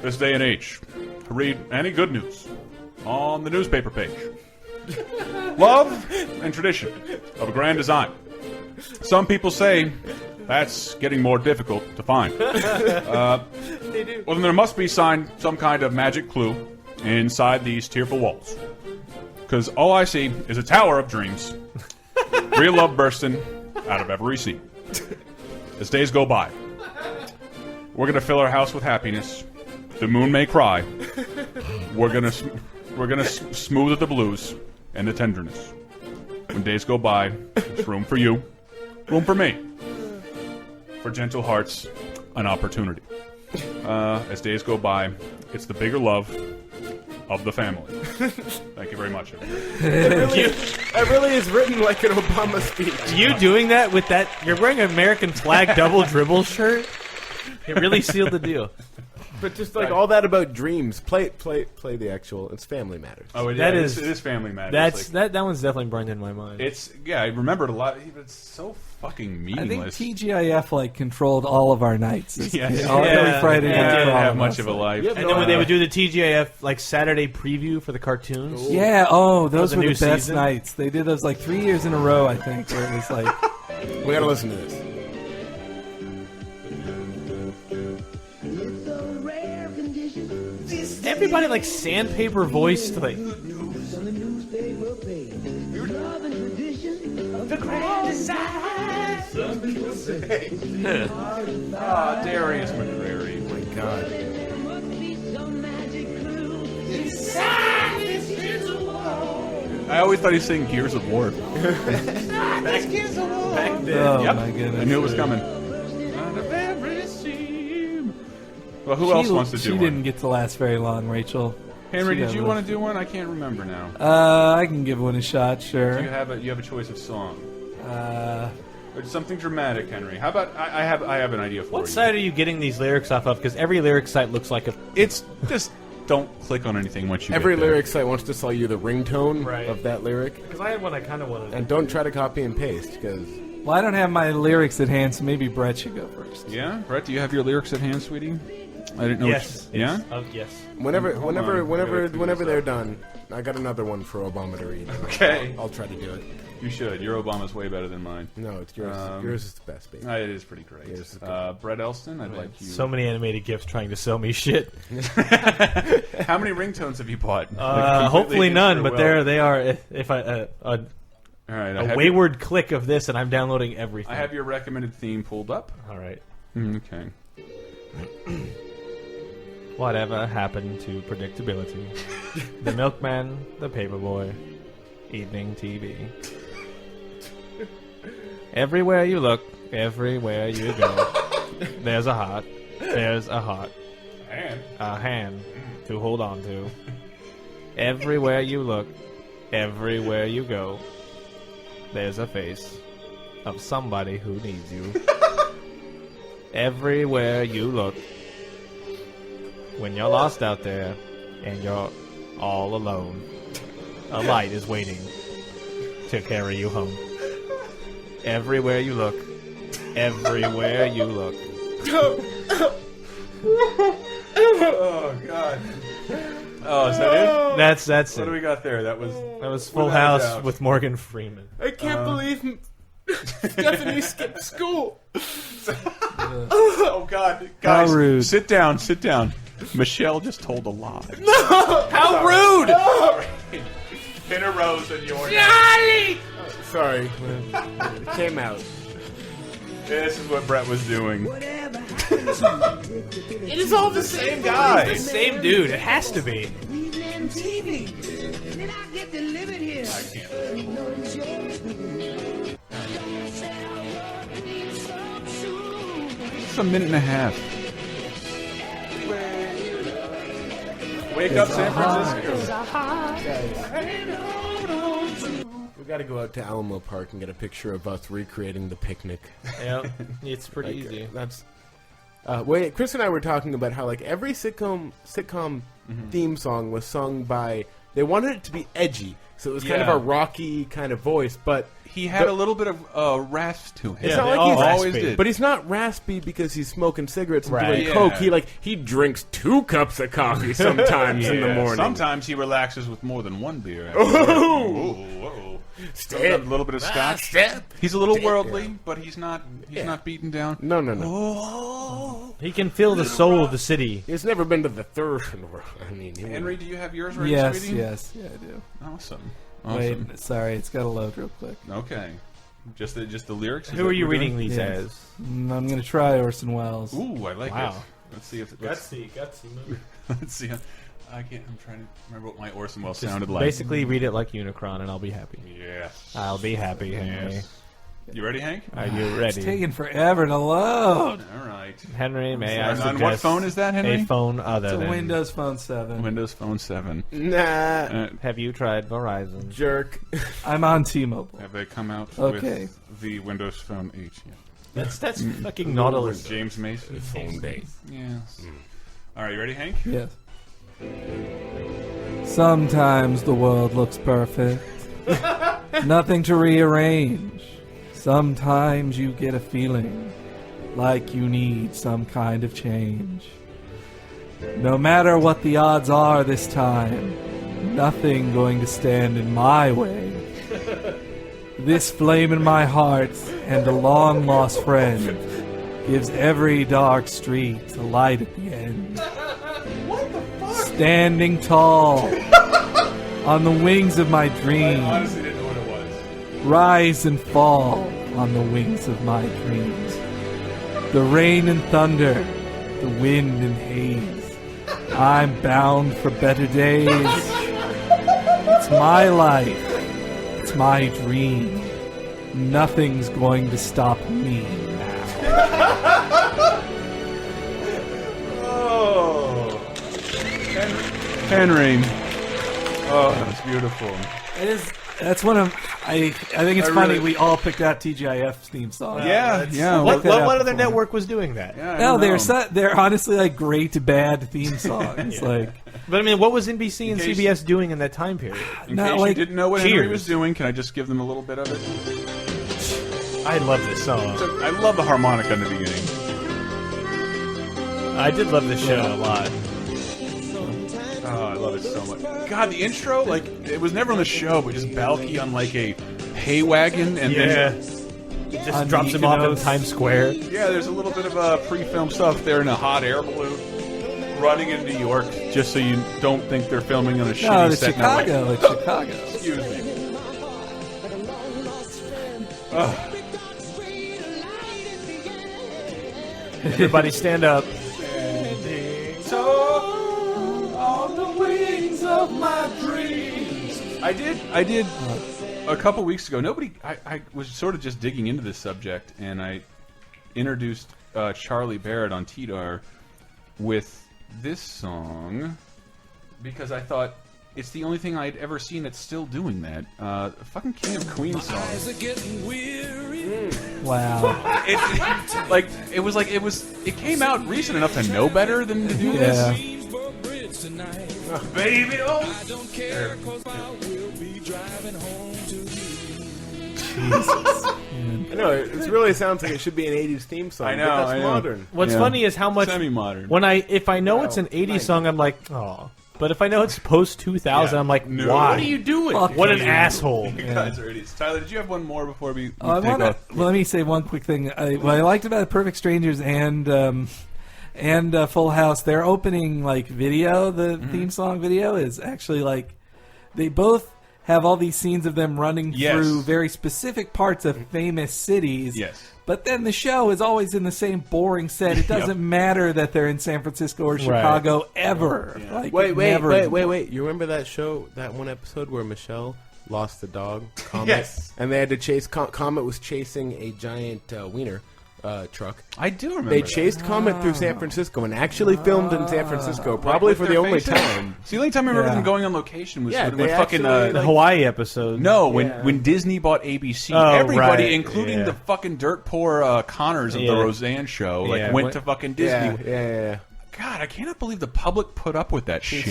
This day and age. To read any good news on the newspaper page. Love and tradition of a grand design. Some people say that's getting more difficult to find. They do. Well, then there must be some kind of magic clue inside these tearful walls. Because all I see is a tower of dreams. Real love bursting out of every seam. As days go by, we're going to fill our house with happiness. The moon may cry. We're going to smooth the blues and the tenderness. When days go by, there's room for you, room for me. For gentle hearts, an opportunity. As days go by, it's the bigger love of the family. Thank you very much. It really is written like an Obama speech. You doing that with that? You're wearing an American flag double dribble shirt. It really sealed the deal. But just like all that about dreams, play the actual. It's Family Matters. Oh, That it is- is Family Matters. That's Like, that one's definitely burned in my mind. I remembered a lot. It's so fucking I think meaningless. TGIF like controlled all of our nights. Yes. Every Friday It night. didn't for all have of much us. of a life. Yep. And then when they would do the TGIF like Saturday preview for the cartoons. Yeah. Oh, those the were the new best season? nights. They did those like 3 years in a row, I think, where it was like. We gotta listen to this. Everybody like sandpaper voiced like Darius McCrary. Oh my God. I always thought he was saying Gears of War. back then. Oh Yep. my goodness. I knew it was coming. Well, who else wants to do She one? didn't get to last very long, Rachel. Henry, She did got you a- want to do one? I can't remember now. I can give one a shot, sure. You have a choice of song. Uh, Or something dramatic, Henry. How about I have an idea for What you. site are you getting these lyrics off of? Because every lyric site looks like a. It's just don't click on anything once you Every get there. lyric site wants to sell you the ringtone Right. of that lyric, Because I had one I kind of wanted. and don't try to copy and paste because well, I don't have my lyrics at hand, so maybe Brett should go first. Yeah, Brett, do you have your lyrics at hand, sweetie? I didn't know. Yes. Yeah. Yes. whenever Hold on. I gotta clean whenever this they're up. done, I got another one for Obama to read. Okay. I'll try to do it. You should. Your Obama's way better than mine. No, it's yours. Yours is the best, baby. It is pretty great. Yours is good. Brett Elston, I'd like you. So many animated gifs trying to sell me shit. How many ringtones have you bought? Hopefully none, but they are. If I All right, I a have wayward click of this, and I'm downloading everything. I have your recommended theme pulled up. All right. Okay. Whatever happened to predictability? The milkman, the paperboy, evening TV. Everywhere you look, everywhere you go, there's a heart. There's a heart. A hand to hold on to. Everywhere you look, everywhere you go, there's a face of somebody who needs you. Everywhere you look, when you're lost out there and you're all alone. A light is waiting to carry you home. Everywhere you look. Everywhere you look. Oh, God. Oh, is that it? That's What it. do we got there? That was Full without a House doubt. with Morgan Freeman. I can't believe Stephanie skipped school. Oh, God. Guys, How rude. sit down. Michelle just told a lie. How rude! Pin a rose in your Sorry, it came out. This is what Brett was doing. It is all the same guy. It's the same dude. It has to be. I can't. It's a minute and a half. Wake up, San Francisco. We got to go out to Alamo Park and get a picture of us recreating the picnic. Yep, it's pretty easy. That's. Wait, Chris and I were talking about how like every sitcom theme song was sung by. They wanted it to be edgy, so it was kind of Yeah. a rocky kind of voice, but He had a little bit of rasp to him. it's Yeah, not they like he's always did. But he's not raspy because he's smoking cigarettes and Right. doing coke. Yeah. He drinks 2 cups of coffee sometimes in the Yeah, morning. Sometimes he relaxes with more than one beer. Oh! A little bit of scotch. He's a little worldly, but he's not beaten down. No. He can feel the soul of the city. He's never been to the third world. I mean, Henry, do you have yours ready, Yes, sweetie? yes, yeah, I do. Awesome. Wait, sorry, it's got to load real quick. Okay. Just the lyrics? Is Who that are you what we're reading doing? these Yes. as? I'm going to try Orson Welles. Ooh, I like Wow. it. Let's see if Gutsy movie. let's see. I can't. I'm trying to remember what my Orson Welles Just sounded like. basically read it like Unicron, and I'll be happy. Yes. I'll be happy, Henry. Yes. You ready, Hank? Are you It's ready? taking forever to load. All right. Henry, may I On suggest what phone is that, Henry? a phone other It's a than Windows Phone 7. Windows Phone 7. Nah, Have you tried Verizon? jerk. I'm on T-Mobile. Have they come out Okay. with the Windows Phone 8 yet? That's fucking Nautilus. James Mason? Phone day. Yes. All right, you ready, Hank? Yes. Sometimes the world looks perfect. Nothing to rearrange. Sometimes you get a feeling like you need some kind of change. No matter what the odds are this time, nothing going to stand in my way. This flame in my heart and a long-lost friend gives every dark street a light at the end. Standing tall on the wings of my dreams. Honestly, didn't know what it was. Rise and fall on the wings of my dreams. The rain and thunder, the wind and haze. I'm bound for better days. It's my life. It's my dream. Nothing's going to stop me now. Oh. Henry. Oh, that's beautiful. It is. That's one of. I think it's I funny really- we all picked out TGIF's theme song. Yeah. What that out other before. network was doing that? Yeah, I No, don't know. they're honestly like great bad theme songs. Like But I mean, what was NBC and In case- CBS doing in that time period? In Not case like- you didn't know what Henry Cheers. was doing, can I just give them a little bit of it? I love this song. I love the harmonica in the beginning. I did love this show a lot. Oh, I love it so much. God, the intro, like, it was never on the show, but just Balky on, like, a hay wagon, and then... It just On drops him off in Mykonos. Times Square. Yeah, there's a little bit of pre-film stuff there in a hot air balloon running in New York, just so you don't think they're filming on a no, shitty it's set. Not like- Chicago. It's Chicago. Excuse me. Ugh. Everybody stand up. On the wings of my dreams. I did a couple weeks ago. I was sort of just digging into this subject, and I introduced Charlie Barrett on TDAR with this song because I thought it's the only thing I'd ever seen that's still doing that. Fucking King of Queens song. Wow. It came out recent enough to know better than to do Yeah. this. Baby, oh! I don't care, 'cause I will be driving home to you. Jesus. I know, it really sounds like it should be an 80s theme song. I know, but that's I know. modern. What's funny is how much semi-modern. if I know it's an 80s song, I'm like, oh. But if I know it's post 2000, I'm like, No. why? What are you doing? What an asshole! You guys are idiots. Tyler, did you have one more before we take Well, off? let me say one quick thing. What I liked about Perfect Strangers and Full House, their opening video, the theme song video, is actually they both have all these scenes of them running through very specific parts of famous cities. Yes. But then the show is always in the same boring set. It doesn't matter that they're in San Francisco or Chicago ever. Yeah. Never. Wait. You remember that show, that one episode where Michelle lost the dog, Comet? Yes. And they had to chase, Comet was chasing a giant wiener truck. I do remember They chased Comet through San Francisco and actually filmed in San Francisco, probably for the only time. See, the only time I remember them going on location was when they fucking actually, the Hawaii episode. No, when Disney bought ABC, everybody, including the fucking dirt poor Connors of the Roseanne show, went to fucking Disney. Yeah. God, I cannot believe the public put up with that shit.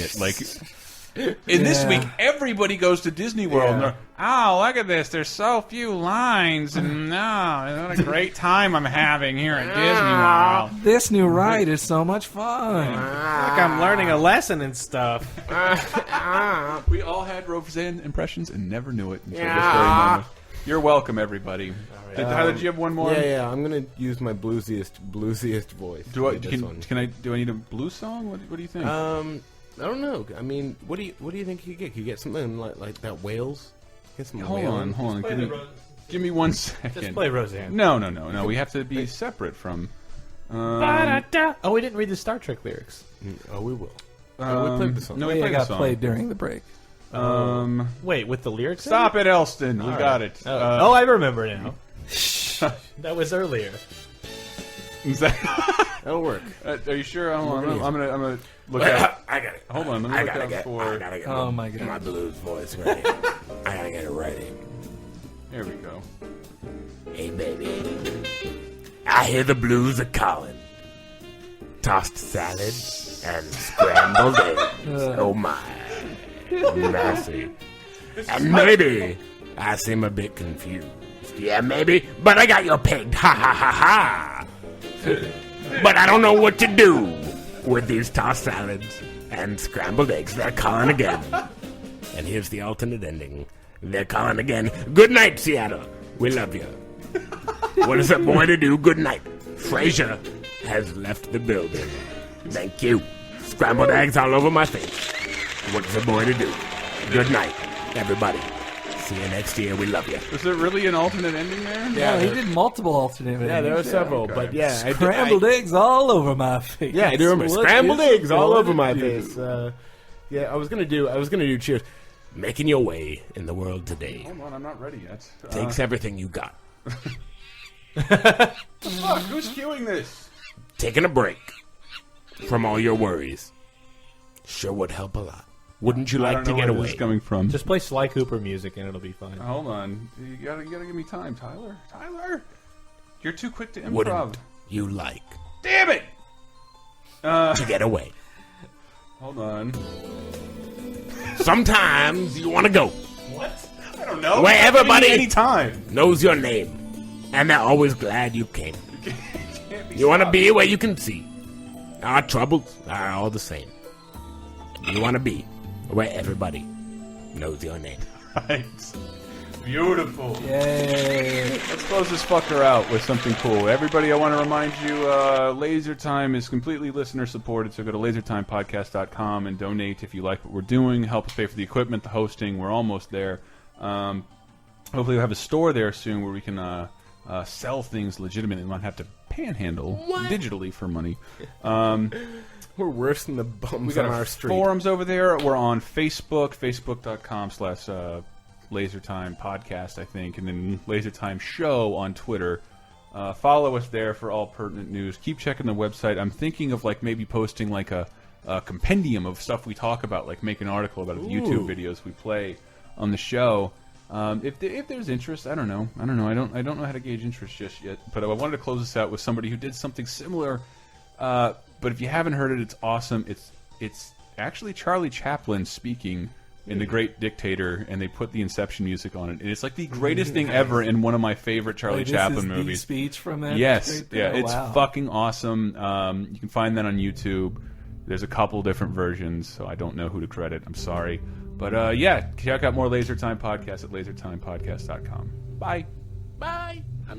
This week, everybody goes to Disney World and they're, oh, look at this. There's so few lines. And what a great time I'm having here at Disney World. This new ride is so much fun. Look, I'm learning a lesson and stuff. We all had Roseanne impressions and never knew it until this very moment. You're welcome, everybody. Tyler, did you have one more? Yeah. I'm gonna use my bluesiest voice. Do I need a blues song? What do you think? I don't know. I mean, what do you think you get? Can you get something like that? Whales? Get some Hold on. Give me 1 second. Just play Roseanne. No. We have to be separate from. Oh, we didn't read the Star Trek lyrics. Oh, we will. We played the song. No, we got played during the break. Wait, with the lyrics? Stop it, Elston. We got it. I remember now. That was earlier. That'll work. Are you sure? I'm gonna look at. I got it. Hold on. Let me look out for. I gotta get my God. My blues voice ready. I gotta get it ready. There we go. Hey, baby. I hear the blues are calling. Tossed salad and scrambled eggs. Oh my. Messy. And maybe I seem a bit confused. Yeah, maybe, but I got you pegged. Ha ha ha ha. But I don't know what to do with these tossed salads and scrambled eggs. They're calling again. And here's the alternate ending. They're calling again. Good night, Seattle. We love you. What is a boy to do? Good night. Frasier has left the building. Thank you. Scrambled eggs all over my face. What is a boy to do? Good night, everybody. See you next year. We love you. Was there really an alternate ending there? Yeah, he did multiple alternate endings. Yeah, there were several, okay. but yeah. Scrambled eggs all over my face. Yeah, I do remember. What Scrambled is eggs all going over my to do? face. Yeah, I was gonna do cheers. Making your way in the world today. Hold on, I'm not ready yet. Takes everything you got. Fuck, who's cueing this? Taking a break from all your worries sure would help a lot. Wouldn't you like to get away? This is coming from. Just play Sly Cooper music and it'll be fine. Hold on, you gotta give me time, Tyler. Tyler, you're too quick to improv. Wouldn't you like? Damn it! To get away. Hold on. Sometimes you want to go. What? I don't know. Where everybody anytime knows your name, and they're always glad you came. You want to be where you can see. Our troubles are all the same. You want to be where everybody knows your name. Right. Beautiful. Yay. Let's close this fucker out with something cool. Everybody, I want to remind you, Laser Time is completely listener supported, so go to lasertimepodcast.com and donate if you like what we're doing. Help us pay for the equipment, the hosting. We're almost there. Hopefully we'll have a store there soon where we can sell things legitimately and not have to panhandle digitally for money. We're worse than the bums We got on our our street. forums over there. We're on Facebook, facebook.com/LaserTime Podcast, I think, and then LaserTime Show on Twitter. Follow us there for all pertinent news. Keep checking the website. I'm thinking of maybe posting a compendium of stuff we talk about, like make an article about YouTube videos we play on the show. If there's interest, I don't know. I don't know how to gauge interest just yet. But I wanted to close this out with somebody who did something similar. But if you haven't heard it, it's awesome. It's actually Charlie Chaplin speaking in The Great Dictator, and they put the Inception music on it. And it's like the greatest thing ever in one of my favorite Charlie Chaplin movies. The speech from that? Yes, yeah, Oh, it's wow. fucking awesome. You can find that on YouTube. There's a couple different versions, so I don't know who to credit. I'm sorry. But yeah, check out more Laser Time Podcast at lasertimepodcast.com. Bye. Bye.